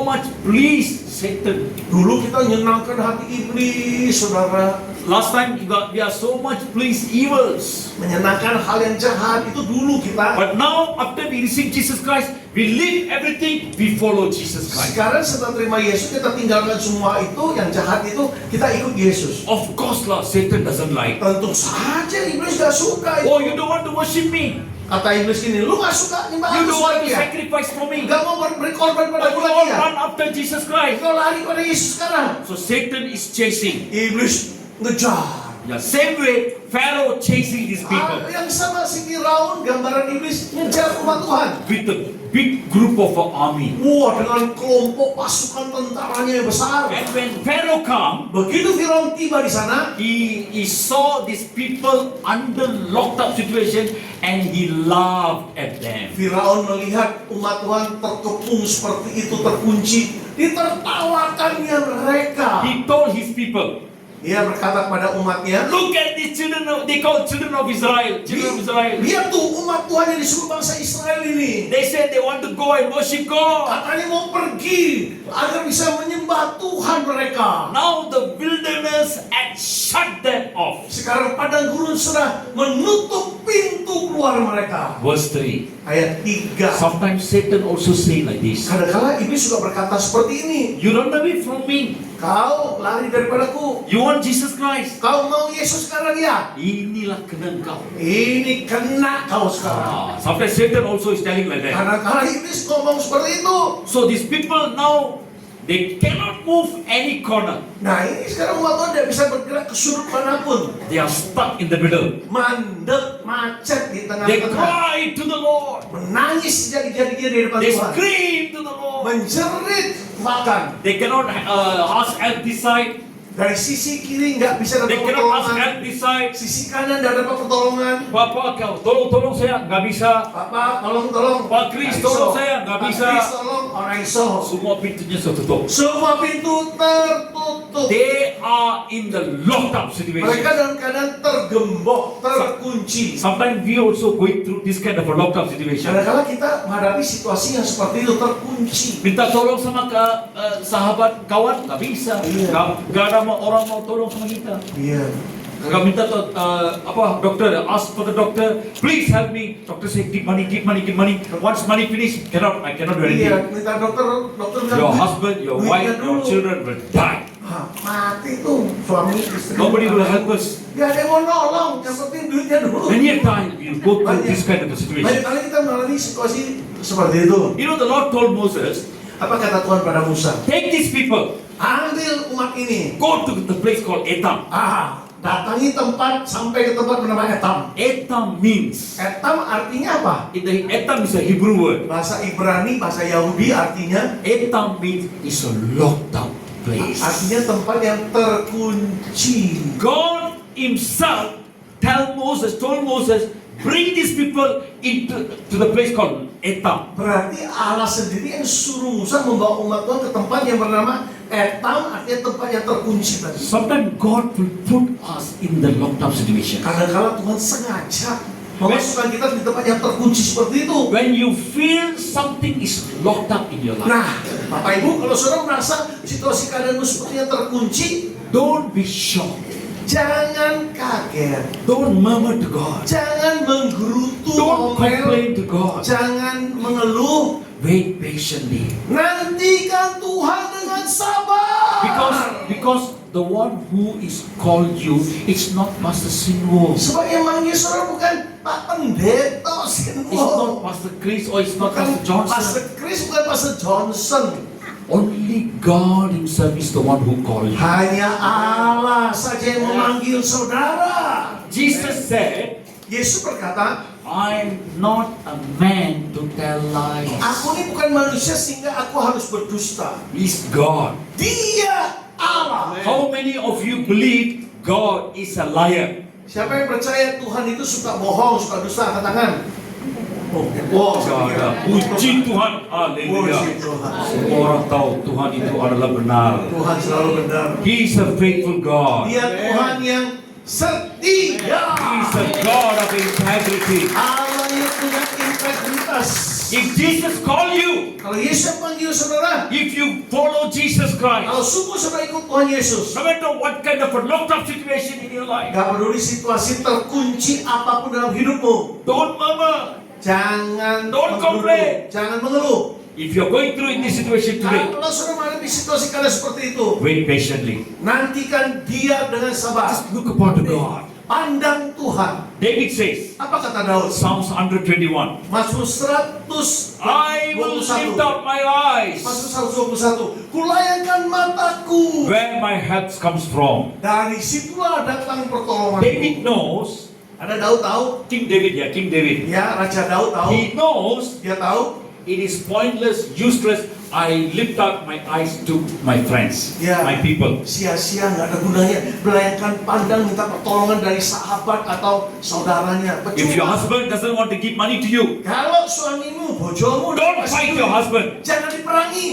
much pleased Satan. Dulu kita menyenangkan hati iblis, saudara. Last time we are so much pleased evils. Menyenangkan hal yang jahat itu dulu kita. But now after we receive Jesus Christ, we leave everything, we follow Jesus Christ. Sekarang setelah terima Yesus kita tinggalkan semua itu yang jahat itu, kita ikut Yesus. Of course lah, Satan doesn't like. Tentu saja iblis gak suka. Oh, you don't want to worship me. Kata iblis gini, lu gak suka nyembah You aku don't want to lagi ya? sacrifice for me. Gak mau beri korban pada But aku you lagi all ya? run after Jesus Christ. Kau lari pada Yesus sekarang. So Satan is chasing. Iblis ngejar. The same way Pharaoh chasing these people Yang sama si Firaun, gambaran iblis ngejar umat Tuhan. with a big group of an army. Wah, dengan kelompok pasukan tentaranya yang besar. And when Pharaoh come, Begitu Firaun tiba di sana, he saw these people under locked up situation and he laughed at them. Firaun melihat umat Tuhan terkepung seperti itu, terkunci. Ditertawakannya mereka. He told his people, Dia berkata kepada umatnya, look at these children, they call children of Israel, children of Israel. lihat tuh umat Tuhan yang disebut bangsa Israel ini. They said they want to go and worship God. Katanya mau pergi agar bisa menyembah Tuhan mereka. Now the wilderness had shut them off. Sekarang padang gurun sudah menutup pintu keluar mereka. Verse 3. Ayat 3. Sometimes Satan also say like this. Kadang-kadang iblis juga berkata seperti ini. You run away from me. Kau lari daripadaku. You want Jesus Christ. Kau mau Yesus sekarang ya? Inilah kena kau. Ini kena kau sekarang. Sometimes Satan also is telling like that. Kadang-kadang iblis ngomong seperti itu. So these people now, they cannot move any corner. Nah ini sekarang umat Tuhan tidak bisa bergerak ke sudut manapun. They are stuck in the middle. Mandek, macet di They tengah-tengah. cry to the Lord. Menangis jadi-jadinya di depan They Tuhan. scream to the Lord. Menjerit bahkan. They cannot ask help this side. Dari sisi kiri nggak bisa They dapat cannot ask pertolongan. help this side. Sisi kanan nggak dapat pertolongan. Bapak kau tolong saya nggak bisa. Bapak tolong. Pak Kris, Nggak tolong iso. saya, nggak Pak bisa. Kris tolong, orang iso. Semua pintunya tertutup. Semua pintu tertutup. They are in the locked up Mereka situation. dalam keadaan tergembok, terkunci. Sometimes we also going through this kind of a locked up situation. Kadang-kadang kita menghadapi situasi yang seperti itu, terkunci. Minta tolong sama sahabat kawan nggak bisa. Iya. Nggak ada orang mau tolong sama kita. Iya. Nggak minta dokter, ask for the doctor, please help me. Doctor say keep money. Once money finish, I cannot do anything. Iya, minta dokter bilang, Your husband, your wife, duitnya your dulu. children will die. Mati tuh suami istri. Nobody will help us. Gak ada yang mau nolong, yang penting duitnya dulu. Many a time we go through this kind of a Banyak situation. kali kita mengalami situasi seperti itu. You know, the Lord told Moses, Apa kata Tuhan pada Musa? take these people, Ambil umat ini. go to the place called Etam. Datangi tempat sampai ke tempat bernama Etam. Etam means, Etam artinya apa? Etam is a Hebrew word. Bahasa Ibrani, bahasa Yahudi artinya Etam means is a locked up place. artinya tempat yang terkunci. God himself told Moses, bring these people into the place called Etam. Berarti Allah sendiri yang suruh Musa membawa umat Tuhan ke tempat yang bernama Etam, artinya tempat yang terkunci tadi. Sometimes God will put us in the locked up situation. Kadang-kadang Tuhan sengaja memasukkan kita di tempat yang terkunci seperti itu. When you feel something is locked up in your life, Nah, Bapak Ibu, kalau saudara merasa situasi keadaanmu seperti yang terkunci, don't be shocked. Jangan kaget. Don't murmur to God. Jangan menggerutu, Don't ngomel. complain to God. Jangan mengeluh. Wait patiently. Nantikan Tuhan dengan sabar. Because the one who is called you, it's not Pastor Sinwo. Sebab yang manggil saudara bukan Pak Pendeta It's not Sinwo. Pastor Chris or it's not Bukan Pastor Johnson. Pastor Chris, bukan Pastor Johnson. Only God Himself is the one who called you. Hanya Allah saja yang memanggil saudara. Jesus said, Yesus berkata, I'm not a man to tell lies. aku ini bukan manusia sehingga aku harus berdusta. He's God. Dia Allah. How many of you believe God is a liar? Siapa yang percaya Tuhan itu suka bohong, suka dusta? Angkat tangan. Oh, Puji Tuhan, haleluya. Puji Tuhan. Semua orang tahu Tuhan itu adalah benar. Tuhan selalu benar. He is a faithful God. Dia Tuhan yang setia. He is a God of integrity. Allah yang punya integritas. If Jesus call you, Kalau Yesus panggil saudara, if you follow Jesus Christ, kalau sungguh saudara ikut Tuhan Yesus, no matter what kind of a locked up situation in your life, gak peduli situasi terkunci apapun dalam hidupmu, don't murmur. jangan Don't mengeluh. complain. Jangan mengeluh. If you're going through in this situation today, Kalau saudara menghadapi situasi kalian seperti itu, wait patiently. nantikan dia dengan sabar. Just look upon the God. Pandang Tuhan. David says, Apa kata Daud? Psalms 121, Mazmur 121. I will lift up my eyes Mazmur 121. Kulayangkan mataku. where my help comes from. Dari situlah datang pertolongan. David knows, Ada Daud tahu? King David, Ya, Raja Daud tahu. he knows Dia tahu. it is pointless, useless. I lift up my eyes to my friends, Ya. my people. Sia-sia, nggak ada gunanya. Belayangkan pandang minta pertolongan dari sahabat atau saudaranya. If your Percuma. husband doesn't want to give money to you, Kalau suamimu, bojomu, don't kasih fight duit, your husband. jangan diperangi.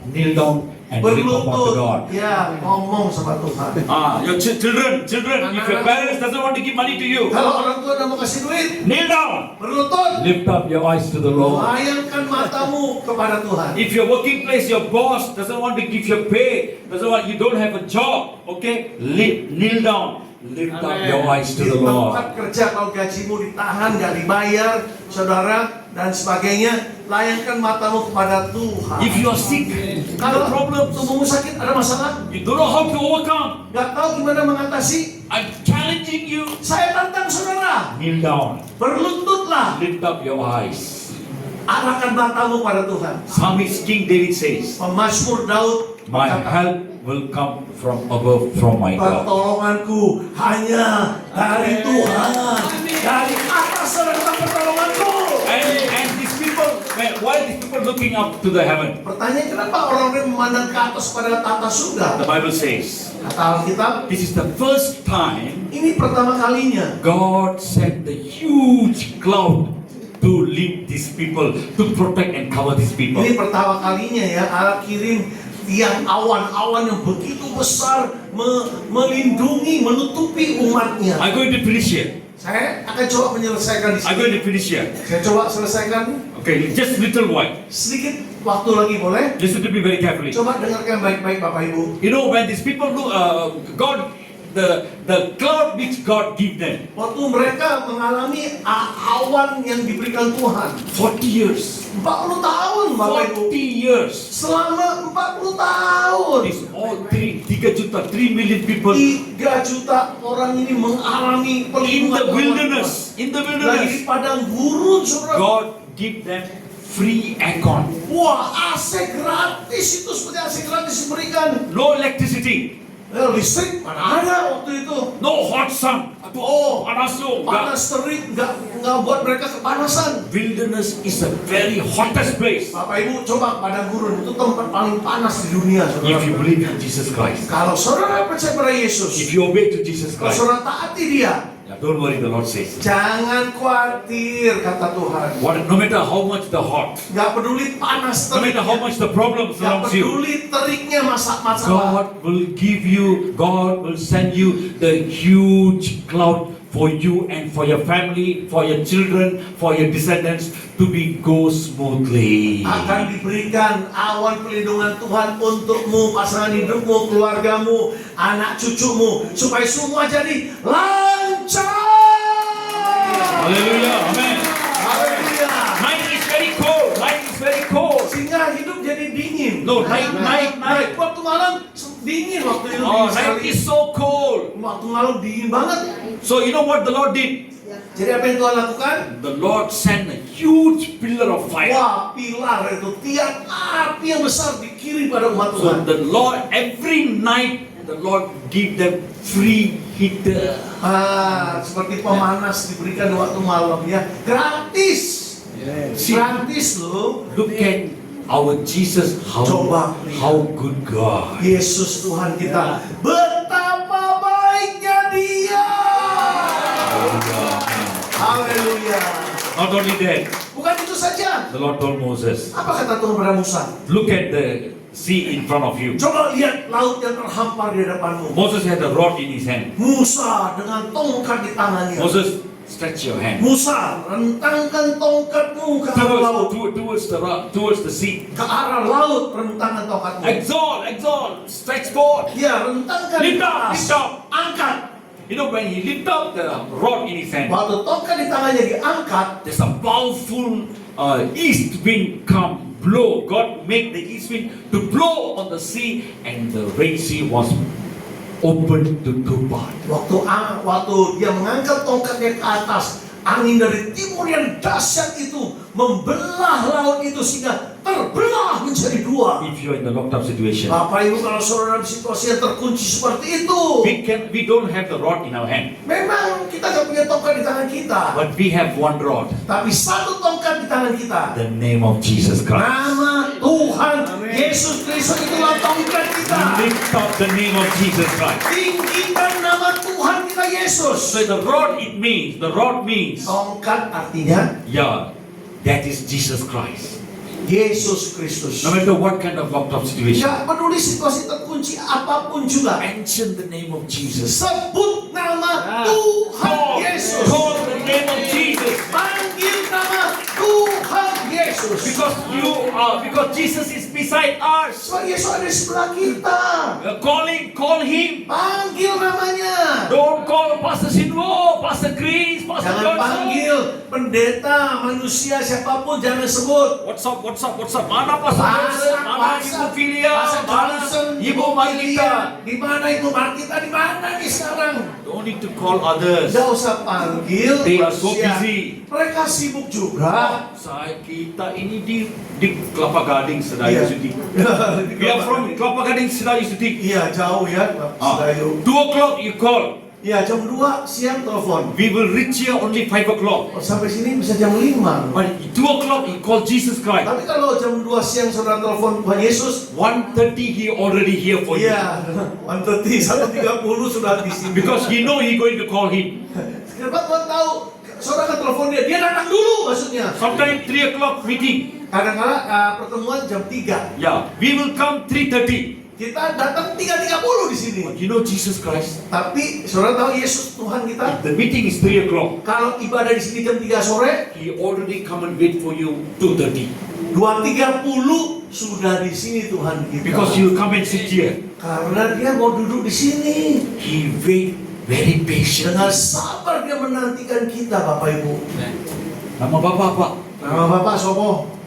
Kneel down and look upon the Berlutut. God. Ya, ngomong sama Tuhan. Your children, if your parents doesn't want to give money to you, Kalau orang tua udah mau kasih duit, kneel down. berlutut. Lift up your eyes to the Lord. Layangkan matamu kepada Tuhan. If your working place, your boss doesn't want to give you pay, you don't have a job, okay? Kneel down. Lift up your eyes to Di the Lord. tempat kerja kalau gajimu ditahan, nggak dibayar, saudara dan sebagainya, layangkan matamu kepada Tuhan. If you are sick, Kalau problems, tubuhmu sakit, ada masalah, you don't know how to overcome, nggak tahu gimana mengatasi, I'm challenging you. saya tantang saudara, Kneel down. berlututlah, Lift up your eyes. arahkan matamu pada Tuhan. Psalmist King David says, Pemazmur Daud my berkata, help will come from above, from my God. pertolonganku hanya dari Tuhan, dari atas datang pertolonganku. And these people, why are these people looking up to the heaven? Pertanyaan, kenapa orang-orang memandang ke atas pada tata surga? The Bible says, Kata Alkitab, this is the first time ini pertama kalinya God sent the huge cloud to lead these people, to protect and cover these people. Ini pertama kalinya ya Allah kirim tiang awan-awan yang begitu besar melindungi, menutupi umatnya. I'm going to finish here. Saya akan coba menyelesaikan di I'm sini. going to finish here. Saya coba selesaikan Okay, just little while. sedikit waktu lagi boleh? Listen to me very carefully. Coba dengarkan baik-baik Bapak Ibu. You know, when these people look, God, the cloud which God give them, Waktu mereka mengalami awan yang diberikan Tuhan, 40 years. 40 tahun Bapak Ibu. 40 years. Selama 40 tahun. It's all 3 million people 3 juta orang ini mengalami in pelindungan the Tuhan. wilderness. In the Lagi di wilderness. padang gurun, saudara. God give them free aircon, Wah, AC gratis itu, seperti AC gratis diberikan. no electricity, Listrik mana ada waktu itu? no hot sun. Oh, Panas tuh, panas terik, nggak buat mereka kepanasan. Wilderness is a very hottest place. Bapak Ibu coba padang gurun itu tempat paling panas di dunia, saudara. If you believe in Jesus Christ, Kalau saudara percaya pada Yesus, if you obey to Jesus kalau Christ, saudara taati Dia, don't worry, the Lord says. jangan khawatir, kata Tuhan. No matter how much the hot, Nggak peduli panas no matter how teriknya, much the problem nggak surrounds you, peduli teriknya masalah. God will send you the huge cloud for you and for your family, for your children, for your descendants to go smoothly. Akan diberikan awan pelindungan Tuhan untukmu, pasangan hidupmu, keluargamu, anak cucumu, supaya semua jadi lancar. Hallelujah. Amen. Haleluya. Night is very cold. Night is very cold. Sehingga hidup jadi dingin. No, night. Waktu malam dingin, waktu hidup Oh, dingin night sekali. is so cold. Waktu malam dingin banget. So you know what the Lord did? Jadi apa yang Tuhan lakukan? The Lord sent a huge pillar of fire. Wah, pilar itu, tiang api yang besar dikirim pada umat So Tuhan. the Lord, every night, the Lord give them free heater. Seperti pemanas diberikan waktu malam ya, gratis. Gratis loh. Look at our Jesus, Coba. how good God. Yesus Tuhan kita, betapa baiknya Dia. Haleluya. Not only that, Bukan itu saja. the Lord told Moses, Apa kata Tuhan pada Musa? look at the sea in front of you. Coba lihat laut yang terhampar di hadapanmu. Moses had a rod in his hand. Musa dengan tongkat di tangannya. Moses, stretch your hand Musa, rentangkan tongkatmu ke arah laut. towards the sea. Ke arah laut, rentangkan tongkatmu. Exalt, stretch forward. Ya, rentangkan Lift ke up, atas. lift up. Angkat. You know, when he lift up the rod in his hand, Waktu tongkat di tangannya diangkat, there's a powerful east wind come blow. God make the east wind to blow on the sea, and the Red Sea was opened to two parts. waktu dia mengangkat tongkatnya ke atas, angin dari timur yang dahsyat itu membelah laut itu sehingga terbelah menjadi dua. If you're in the locked up situation, Bapak Ibu, kalau saudara dalam situasi yang terkunci seperti itu, we don't have the rod in our hand, memang kita gak punya tongkat di tangan kita, but we have one rod, tapi satu tongkat di tangan kita. the name of Jesus Christ. Nama Tuhan Yesus Kristus itulah tongkat kita. Lift up the name of Jesus Christ. Tinggikan nama Tuhan kita Yesus. So the rod means, Tongkat artinya yeah, that is Jesus Christ. Yesus Kristus. No matter what kind of locked up situation, Gak peduli situasi terkunci apapun juga, mention the name of Jesus. sebut nama Tuhan Yesus. Call the name of Jesus. Panggil nama Tuhan Yesus. Because Jesus is beside us. Sebab Yesus ada di sebelah kita. Call him. Panggil namanya. Don't call Pastor Sinwo, Pastor Chris, Pastor Jangan Johnson. panggil pendeta, manusia, siapapun, jangan sebut. What's up? Mana Pastor Johnson? Mana Ibu Filia? Mana Ibu Margita? Di mana Ibu Margita? Di mana nih sekarang? Don't need to call others. Tidak usah panggil. They are so manusia. busy. Mereka sibuk juga. Kita ini di Kelapa Gading, Sedayu Iya. Sudik. We are from Kelapa Gading, Sedayu Sudik. Iya, jauh ya, Sedayu. 2 o'clock you call. Iya, jam 2 siang telepon. We will reach here only 5 o'clock. Oh, sampai sini bisa jam 5. But 2 o'clock you call Jesus Christ. Tapi kalau jam 2 siang saudara telepon Tuhan Yesus, 1:30 he already here for you. iya, 1:30, 1:30 sudah di sini. Because he know he going to call him. Kenapa Tuhan tahu? Saudara akan telepon dia datang dulu maksudnya. Sometimes 3 o'clock meeting. Kadang-kadang pertemuan jam 3. Yeah, we will come 3:30. Kita datang 3:30 di sini. But you know Jesus Christ? Tapi saudara tahu Yesus Tuhan kita, The meeting is 3 o'clock. kalau ibadah di sini jam 3 sore, He already come and wait for you 2:30. 2:30 sudah di sini Tuhan kita. Because you will come and sit here. Karena dia mau duduk di sini. He wait very patient. Dengan sabar dia menantikan kita, Bapak Ibu. Nama Bapak apa? Nama Bapak Sopo?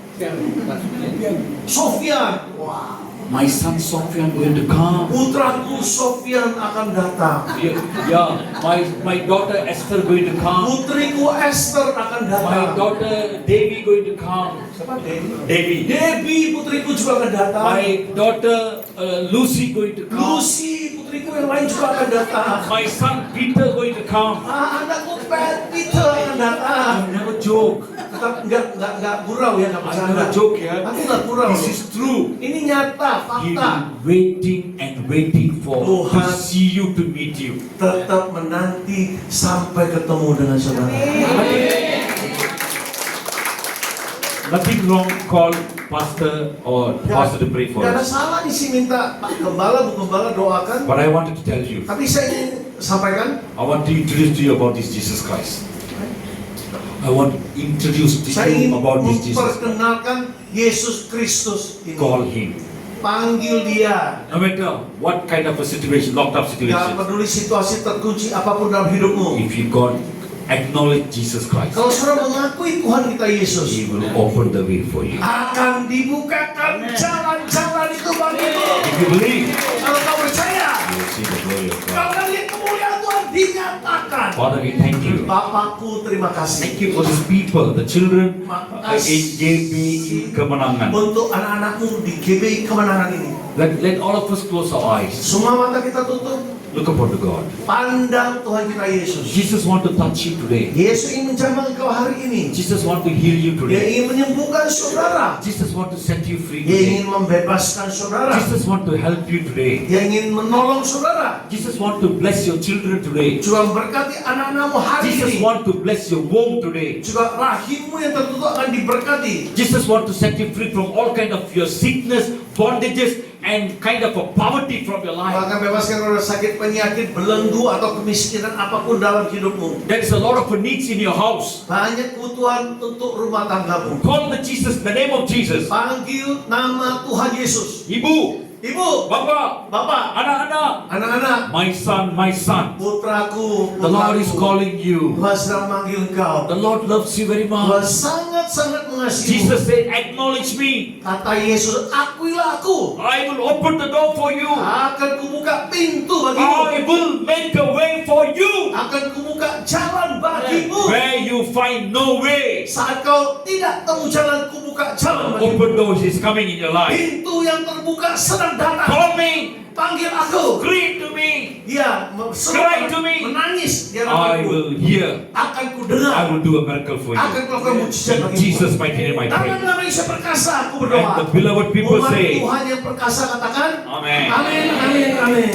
Sofyan. Wah. My son Sofyan going to come. Putraku Sofyan akan datang. Yeah, my daughter Esther going to come. Putriku Esther akan My datang. daughter Devi going to come. Siapa Devi? Devi. Devi putriku juga akan datang. My daughter Lucy going to come. Lucy putriku yang lain juga akan datang. My son Peter going to come. Anakku Peter akan datang. I never joke. Tetap enggak gurau ya, enggak I bercanda. never joke ya. Aku enggak gurau. This is true. Ini nyata, He fakta. been waiting for to Tuhan. see you, to meet you. Tetap menanti sampai ketemu dengan saudara. Nothing wrong. Call pastor or pastor to pray for Tidak ada us. salah di sini minta Pak Gembala, Bu Gembala doakan. But I wanted to tell you, Tapi saya ingin sampaikan? I want to introduce to you about this Jesus Christ. I want to introduce to Saya you ingin about this Jesus. memperkenalkan Yesus Kristus ini. Call him. Panggil dia. No matter what kind of a situation, locked up Gak situation, peduli situasi terkunci apapun dalam hidupmu. if you God acknowledge Jesus Christ, Kalau saudara mengakui Tuhan kita Yesus, He will open the way for you. akan dibukakan jalan-jalan itu bagimu. If you believe, Kalau kau percaya, you will see the glory of kau God. akan lihat kemuliaan Tuhan dinyatakan. Father, we thank you. Bapakku, terima kasih Thank you for these people, the children in GBI Kemenangan. untuk anak-anakmu di GBI Kemenangan ini. Let all of us close our eyes. Semua mata kita tutup, Look upon the God. pandang Tuhan kita Yesus. Jesus want to touch you today. Yesus ingin menjamah engkau hari ini. Jesus want to heal you Dia today. ingin menyembuhkan saudara. Jesus want to set you free Dia today. ingin membebaskan saudara. Jesus want to help you today. Dia ingin menolong saudara. Jesus want to bless your children today. Juga memberkati anak-anakmu hari Jesus ini. want to bless your womb today. Juga rahimmu yang tertutup akan diberkati. Jesus want to set you free from all kind of your sickness, bondages, and kind of a poverty from your life. Bahkan bebaskan dari sakit penyakit, belenggu atau kemiskinan apapun dalam hidupmu. There is a lot of needs in your house. Banyak kebutuhan untuk rumah tanggamu. Call the name of Jesus. Panggil nama Tuhan Yesus. Ibu, Ibu, Bapak, Bapak, anak-anak, anak-anak, my son. putraku, The Lord is putraku. calling you. Tuhan sedang manggil engkau. The Lord loves you very Tuhan much. sangat-sangat mengasihimu. Jesus said, acknowledge me. Kata Yesus, akuilah aku. I will open the door for you. Akan kubuka pintu bagimu. I will make a way for you. Akan kubuka jalan bagimu. Where you find no way, Saat kau tidak temu jalan, kubuka jalan bagimu. open doors is coming in your life. Pintu yang terbuka sedang datang. Call me, Panggil aku. scream to me. Dia Cry to me. menangis di I hadapanku. will hear. Akan ku I dengar. will do a miracle for you. Akan kulakukan mujizat In bagimu. Jesus' mighty name I Dalam pray. nama Yesus perkasa aku And berdoa. the beloved people Umat say, Tuhan yang perkasa katakan, Amen. amin, amin, amin.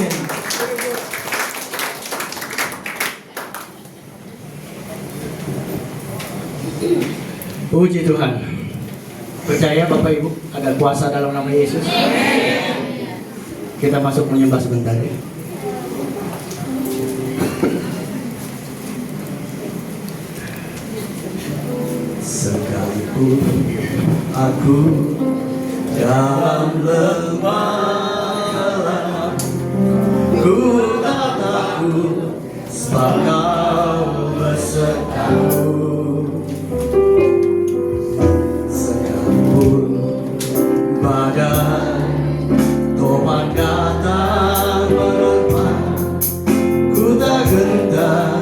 Puji Tuhan. Percaya Bapak Ibu ada kuasa dalam nama Yesus. Kita masuk menyembah sebentar ya. Sekalipun aku dalam lembah gelap, ku tak takut sebab Kau besertaku. Sekalipun badai topan datang menerpa, ku tak gentar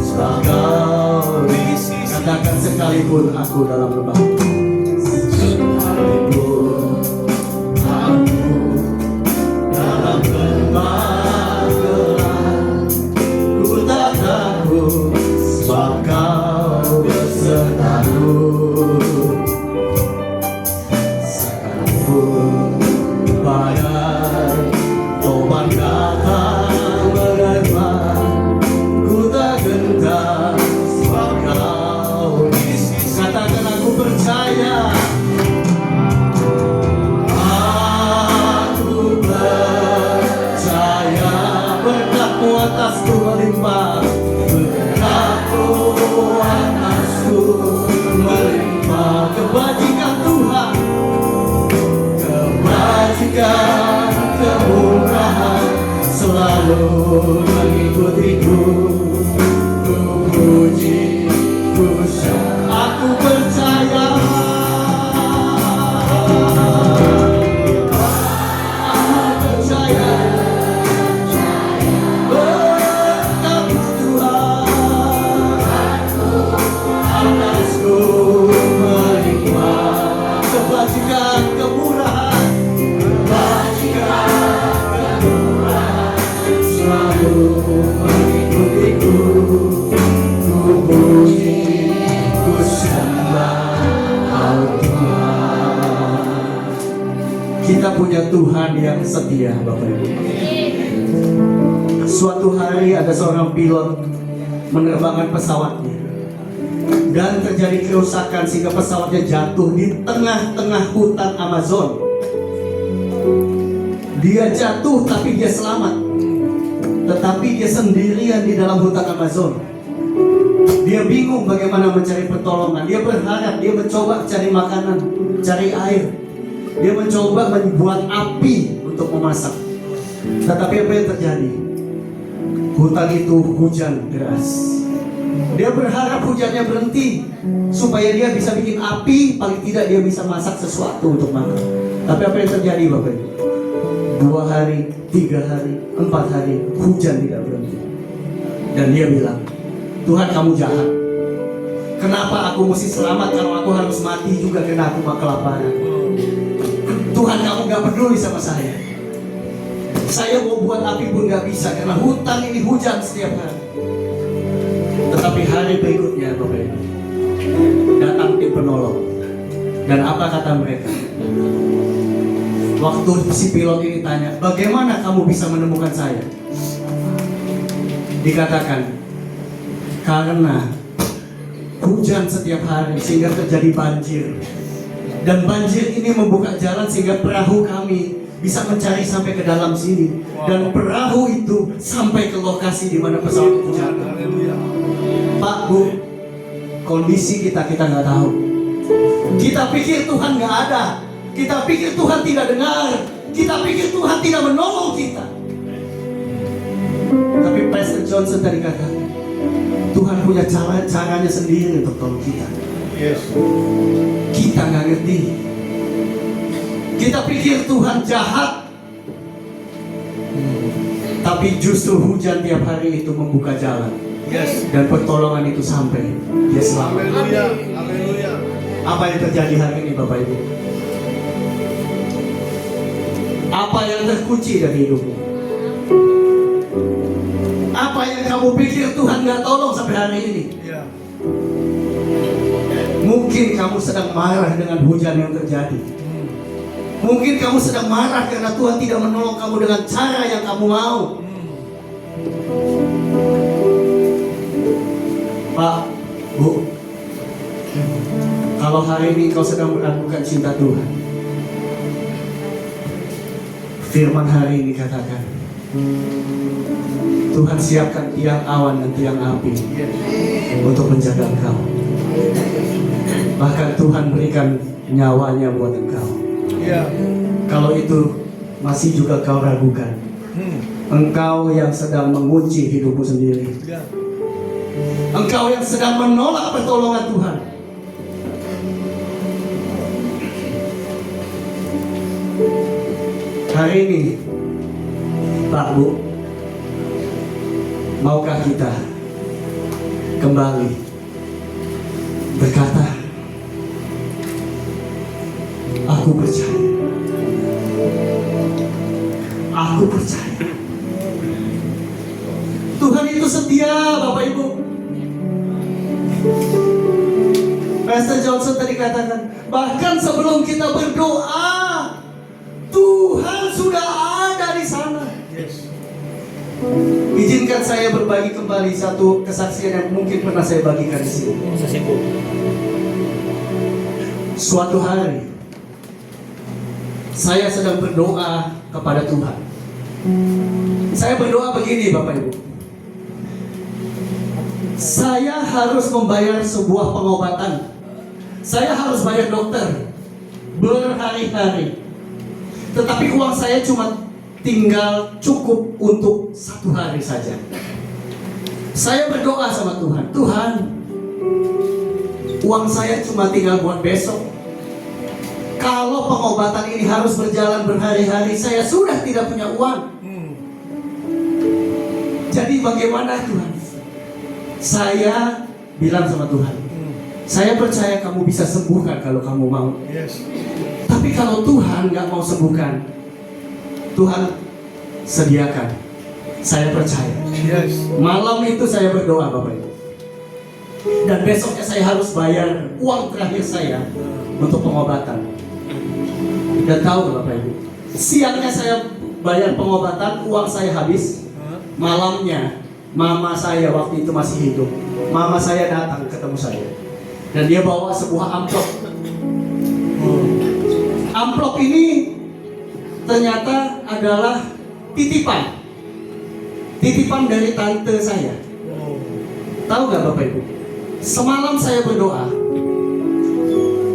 sebab Kau di sisi. Katakan sekalipun aku dalam lembah, sekalipun aku dalam lembah gelap, ku tak takut sebab Kau besertaku. Sekalipun badai topan datang menerpa, ku tak gentar sebab Kau di sisi. Katakan aku percaya. Aku percaya berkat-Mu atasku melimpah, berkat-Mu atasku melimpah. Kebajikan Tuhan, kebajikan, kemurahan selalu mengikutiku. Ku puji, ku syukur, aku percaya. Aku percaya berkat Tuhan atasku melimpah. Kebajikan, kemurahan, kebajikan, kemurahan selalu mengikutiku. Ku puji, ku sembah Kau Tuhan. Kita punya Tuhan yang setia, Bapak Ibu. Suatu hari ada seorang pilot menerbangkan pesawatnya dan terjadi kerusakan sehingga pesawatnya jatuh di tengah-tengah hutan Amazon. Dia jatuh tapi dia selamat. Tetapi Tetapi dia sendirian di dalam hutan Amazon. Dia bingung bagaimana mencari pertolongan. Dia berharap, dia mencoba cari makanan, cari air. Dia mencoba membuat api untuk memasak. Tetapi apa yang terjadi? Hutan itu hujan deras. Dia berharap hujannya berhenti supaya dia bisa bikin api, paling tidak dia bisa masak sesuatu untuk makan. Tapi apa yang terjadi Bapak Ibu? 2 hari, 3 hari, 4 hari, hujan tidak berhenti. Dan dia bilang, Tuhan kamu jahat. Kenapa aku mesti selamat kalau aku harus mati juga karena aku kelaparan? Tuhan kamu gak peduli sama saya. Saya mau buat api pun gak bisa karena hutan ini hujan setiap hari. Tetapi hari berikutnya Bapak Ibu, datang tim penolong. Dan apa kata mereka? Waktu si pilot ini tanya, bagaimana kamu bisa menemukan saya? Dikatakan, karena hujan setiap hari sehingga terjadi banjir. Dan banjir ini membuka jalan sehingga perahu kami bisa mencari sampai ke dalam sini. Dan perahu itu sampai ke lokasi di mana pesawat itu jatuh. Pak, Bu, kondisi kita nggak tahu. Kita pikir Tuhan nggak ada. Kita pikir Tuhan tidak dengar. Kita pikir Tuhan tidak menolong kita. Tapi Pastor Johnson tadi kata, Tuhan punya caranya sendiri untuk tolong kita. Yes. Kita nggak ngerti. Kita pikir Tuhan jahat. Tapi justru hujan tiap hari itu membuka jalan. Yes. Dan pertolongan itu sampai. Dia selamat. Haleluya. Haleluya. Apa yang terjadi hari ini Bapak Ibu? Apa yang terkunci dari hidupmu? Apa yang kamu pikir Tuhan gak tolong sampai hari ini? Ya. Mungkin kamu sedang marah dengan hujan yang terjadi. Mungkin kamu sedang marah karena Tuhan tidak menolong kamu dengan cara yang kamu mau. Pak, Bu, kalau hari ini kau sedang meragukan cinta Tuhan, firman hari ini katakan, Tuhan siapkan tiang awan dan tiang api untuk menjaga engkau. Bahkan Tuhan berikan nyawanya buat engkau. Ya. Kalau itu masih juga kau ragukan, engkau yang sedang mengunci hidupmu sendiri, Ya. engkau yang sedang menolak pertolongan Tuhan. Hari ini, Pak, Bu, maukah kita kembali berkata, aku percaya. Aku percaya. Tuhan itu setia, Bapak Ibu. Pastor Johnson tadi katakan, bahkan sebelum kita berdoa, Tuhan sudah ada di sana. Yes. Izinkan saya berbagi kembali satu kesaksian yang mungkin pernah saya bagikan di sini. Suatu hari, saya sedang berdoa kepada Tuhan. Saya berdoa begini, Bapak Ibu. Saya harus membayar sebuah pengobatan. Saya harus bayar dokter berhari-hari. Tetapi uang saya cuma tinggal cukup untuk 1 hari saja. Saya berdoa sama Tuhan, Tuhan, uang saya cuma tinggal buat besok. Kalau pengobatan ini harus berjalan berhari-hari, saya sudah tidak punya uang. Jadi bagaimana Tuhan? Saya bilang sama Tuhan, saya percaya kamu bisa sembuhkan kalau kamu mau. Yes. Tapi kalau Tuhan nggak mau sembuhkan, Tuhan sediakan. Saya percaya. Yes. Malam itu saya berdoa, Bapak Ibu. Dan besoknya saya harus bayar uang terakhir saya untuk pengobatan. Dan tahu Bapak Ibu, siangnya saya bayar pengobatan, uang saya habis. Malamnya mama saya waktu itu masih hidup. Mama saya datang ketemu saya. Dan dia bawa sebuah amplop. Amplop ini ternyata adalah titipan. titipan dari tante saya. Oh. Tahu gak Bapak Ibu? Semalam saya berdoa.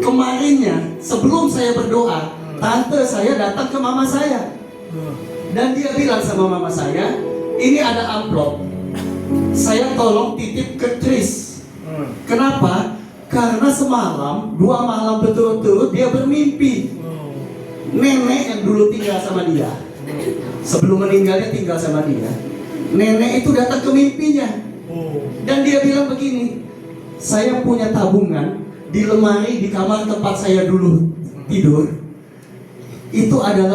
Kemarinnya sebelum saya berdoa, tante saya datang ke mama saya. Dan dia bilang sama mama saya, ini ada amplop. Saya tolong titip ke Tris. Kenapa? Karena semalam, 2 malam betul-betul dia bermimpi. Nenek yang dulu tinggal sama dia, sebelum meninggalnya tinggal sama dia, nenek itu datang ke mimpinya. Dan dia bilang begini, saya punya tabungan di lemari di kamar tempat saya dulu tidur. Itu ada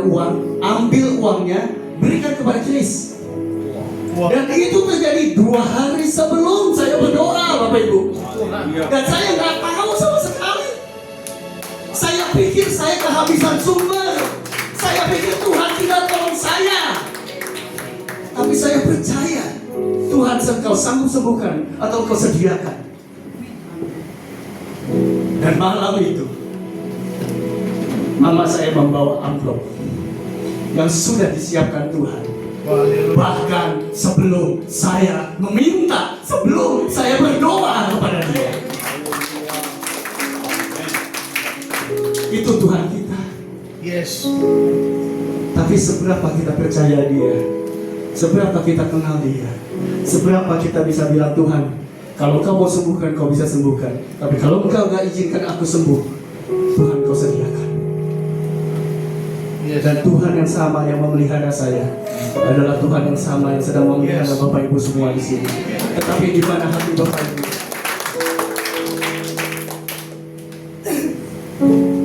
uang, ambil uangnya, berikan kepada Chris. Dan itu terjadi 2 hari sebelum saya berdoa, Bapak Ibu. Dan saya nggak tahu sama sekali. Saya pikir saya kehabisan sumber. Saya pikir Tuhan tidak tolong saya. Tapi saya percaya Tuhan engkau sanggup sembuhkan atau engkau sediakan. Dan malam itu mama saya membawa amplop yang sudah disiapkan Tuhan. Bahkan sebelum saya meminta, sebelum saya berdoa kepada dia. Itu Tuhan kita. Yes. Tapi seberapa kita percaya dia, seberapa kita kenal dia, seberapa kita bisa bilang Tuhan, kalau Kau mau sembuhkan, Kau bisa sembuhkan. Tapi kalau Engkau gak izinkan aku sembuh, Tuhan Kau sediakan. Yes. Dan Tuhan yang sama yang memelihara saya adalah Tuhan yang sama yang sedang memelihara Yes. Bapak Ibu semua di sini. Tetapi di mana hati Bapak Ibu?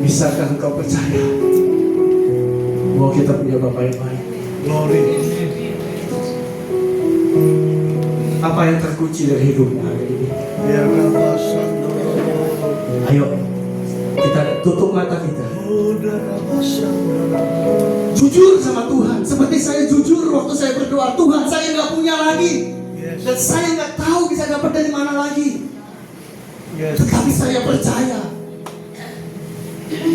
Bisakah engkau percaya bahwa kita punya Bapak yang baik? Glory. Apa yang terkunci dari hidupmu hari ini? Ya Rabba Ayo, kita tutup mata kita. Jujur sama Tuhan, seperti saya jujur waktu saya berdoa, Tuhan saya nggak punya lagi, dan saya nggak tahu bisa dapat dari mana lagi. Tetapi saya percaya,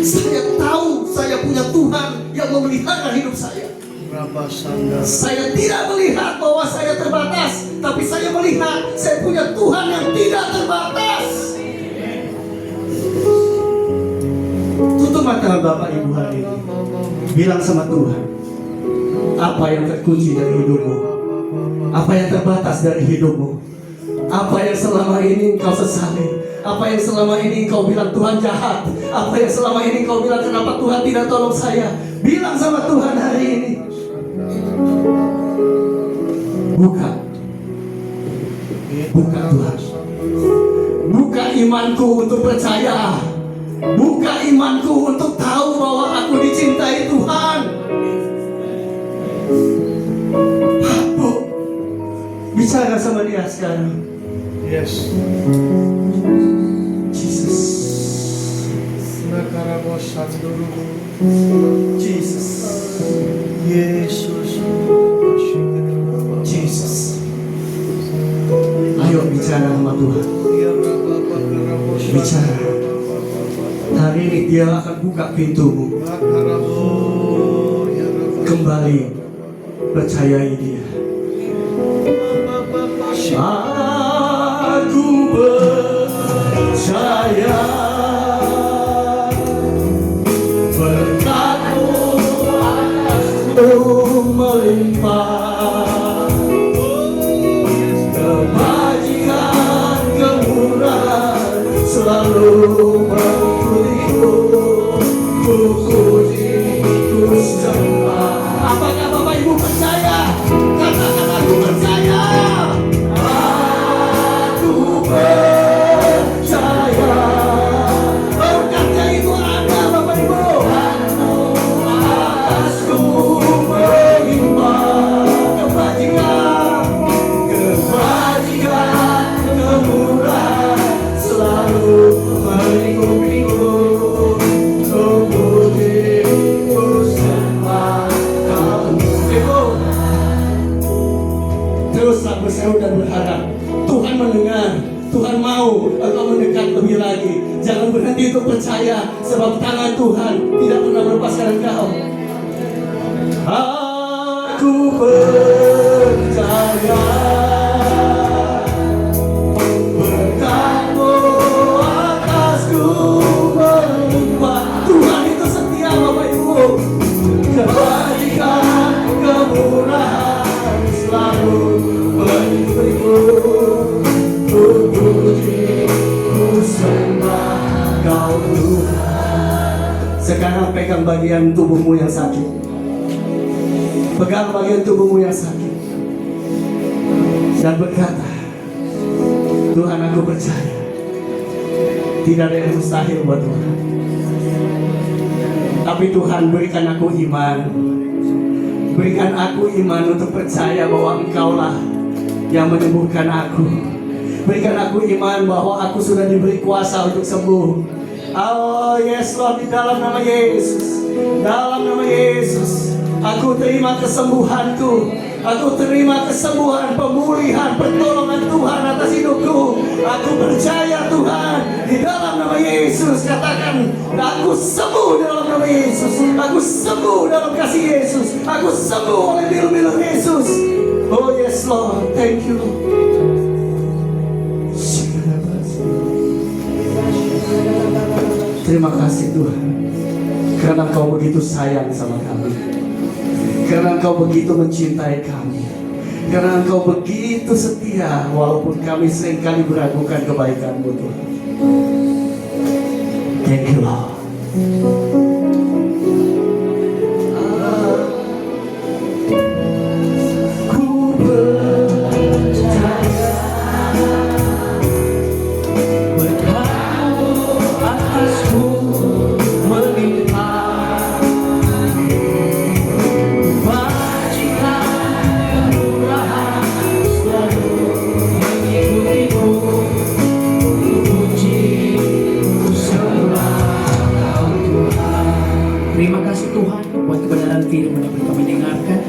saya tahu saya punya Tuhan yang memelihara hidup saya. Saya tidak melihat bahwa saya terbatas, tapi saya melihat saya punya Tuhan yang tidak terbatas. Tutup mata Bapak Ibu hari ini. Bilang sama Tuhan, apa yang terkunci dari hidupmu? Apa yang terbatas dari hidupmu? Apa yang selama ini engkau sesali? Apa yang selama ini engkau bilang Tuhan jahat? Apa yang selama ini engkau bilang kenapa Tuhan tidak tolong saya? Bilang sama Tuhan hari ini. Buka Tuhan. Buka imanku untuk percaya. Buka imanku untuk tahu bahwa aku dicintai Tuhan. Bu, bicara sama dia sekarang. Yes. Jesus. Jesus. Yesus. Jesus. Ayo bicara sama Tuhan. Bicara. Hari ini dia akan buka pintumu. Kembali percayai dia. Aku percaya berkat-Mu atasku melimpah, kebajikan kemurahan selalu mengikutiku. Ku puji, ku sembah. Apakah Bapak Ibu percaya? Katakan aku percaya. Aku percaya. Berkatnya itu ada Bapak Ibu. Atasku melimpah, kebajikan kemurahan selalu mengikutiku. Ku puji, ku sembah Kamu. Ibu, teruslah berseru dan berharap Tuhan mendengar. Tuhan mau engkau mendekat lebih lagi. Jangan berhenti untuk percaya, sebab tangan Tuhan tidak pernah melepaskan engkau. Aku percaya. aku beribu. Ku puji, ku sembah Kau Tuhan. Sekarang pegang bagian tubuhmu yang sakit. Pegang bagian tubuhmu yang sakit. Dan berkata, Tuhan, aku percaya tidak ada yang mustahil buat Tuhan. Tapi Tuhan, berikan aku iman. Berikan aku iman untuk percaya bahwa Engkaulah yang menyembuhkan aku. Berikan aku iman bahwa aku sudah diberi kuasa untuk sembuh. Oh yes Lord, di dalam nama Yesus. Dalam nama Yesus, aku terima kesembuhanku. Aku terima kesembuhan, pemulihan, pertolongan Tuhan atas hidupku. Aku percaya Tuhan, di dalam nama Yesus. Katakan, aku sembuh dalam nama Yesus. Aku sembuh dalam kasih Yesus. Aku sembuh oleh biru-biru Yesus. Oh yes Lord, thank you. Terima kasih Tuhan, karena Engkau begitu sayang sama kami. Karena Engkau begitu mencintai kami. Karena Engkau begitu setia, walaupun kami seringkali meragukan kebaikan-Mu Tuhan. Thank you Lord. Ku percaya berkau atasku melimpah. Terima kasih Tuhan buat kebenaran firman yang kami dengarkan.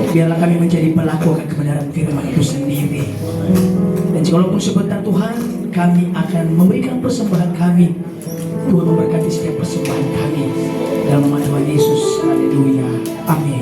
Biarlah kami menjadi pelaku akan kebenaran firman itu sendiri. Dan jikalau pun sebentar Tuhan, kami akan memberikan persembahan kami. Tuhan memberkati setiap persembahan kami. Dalam nama Tuhan Yesus. Haleluya. Amin.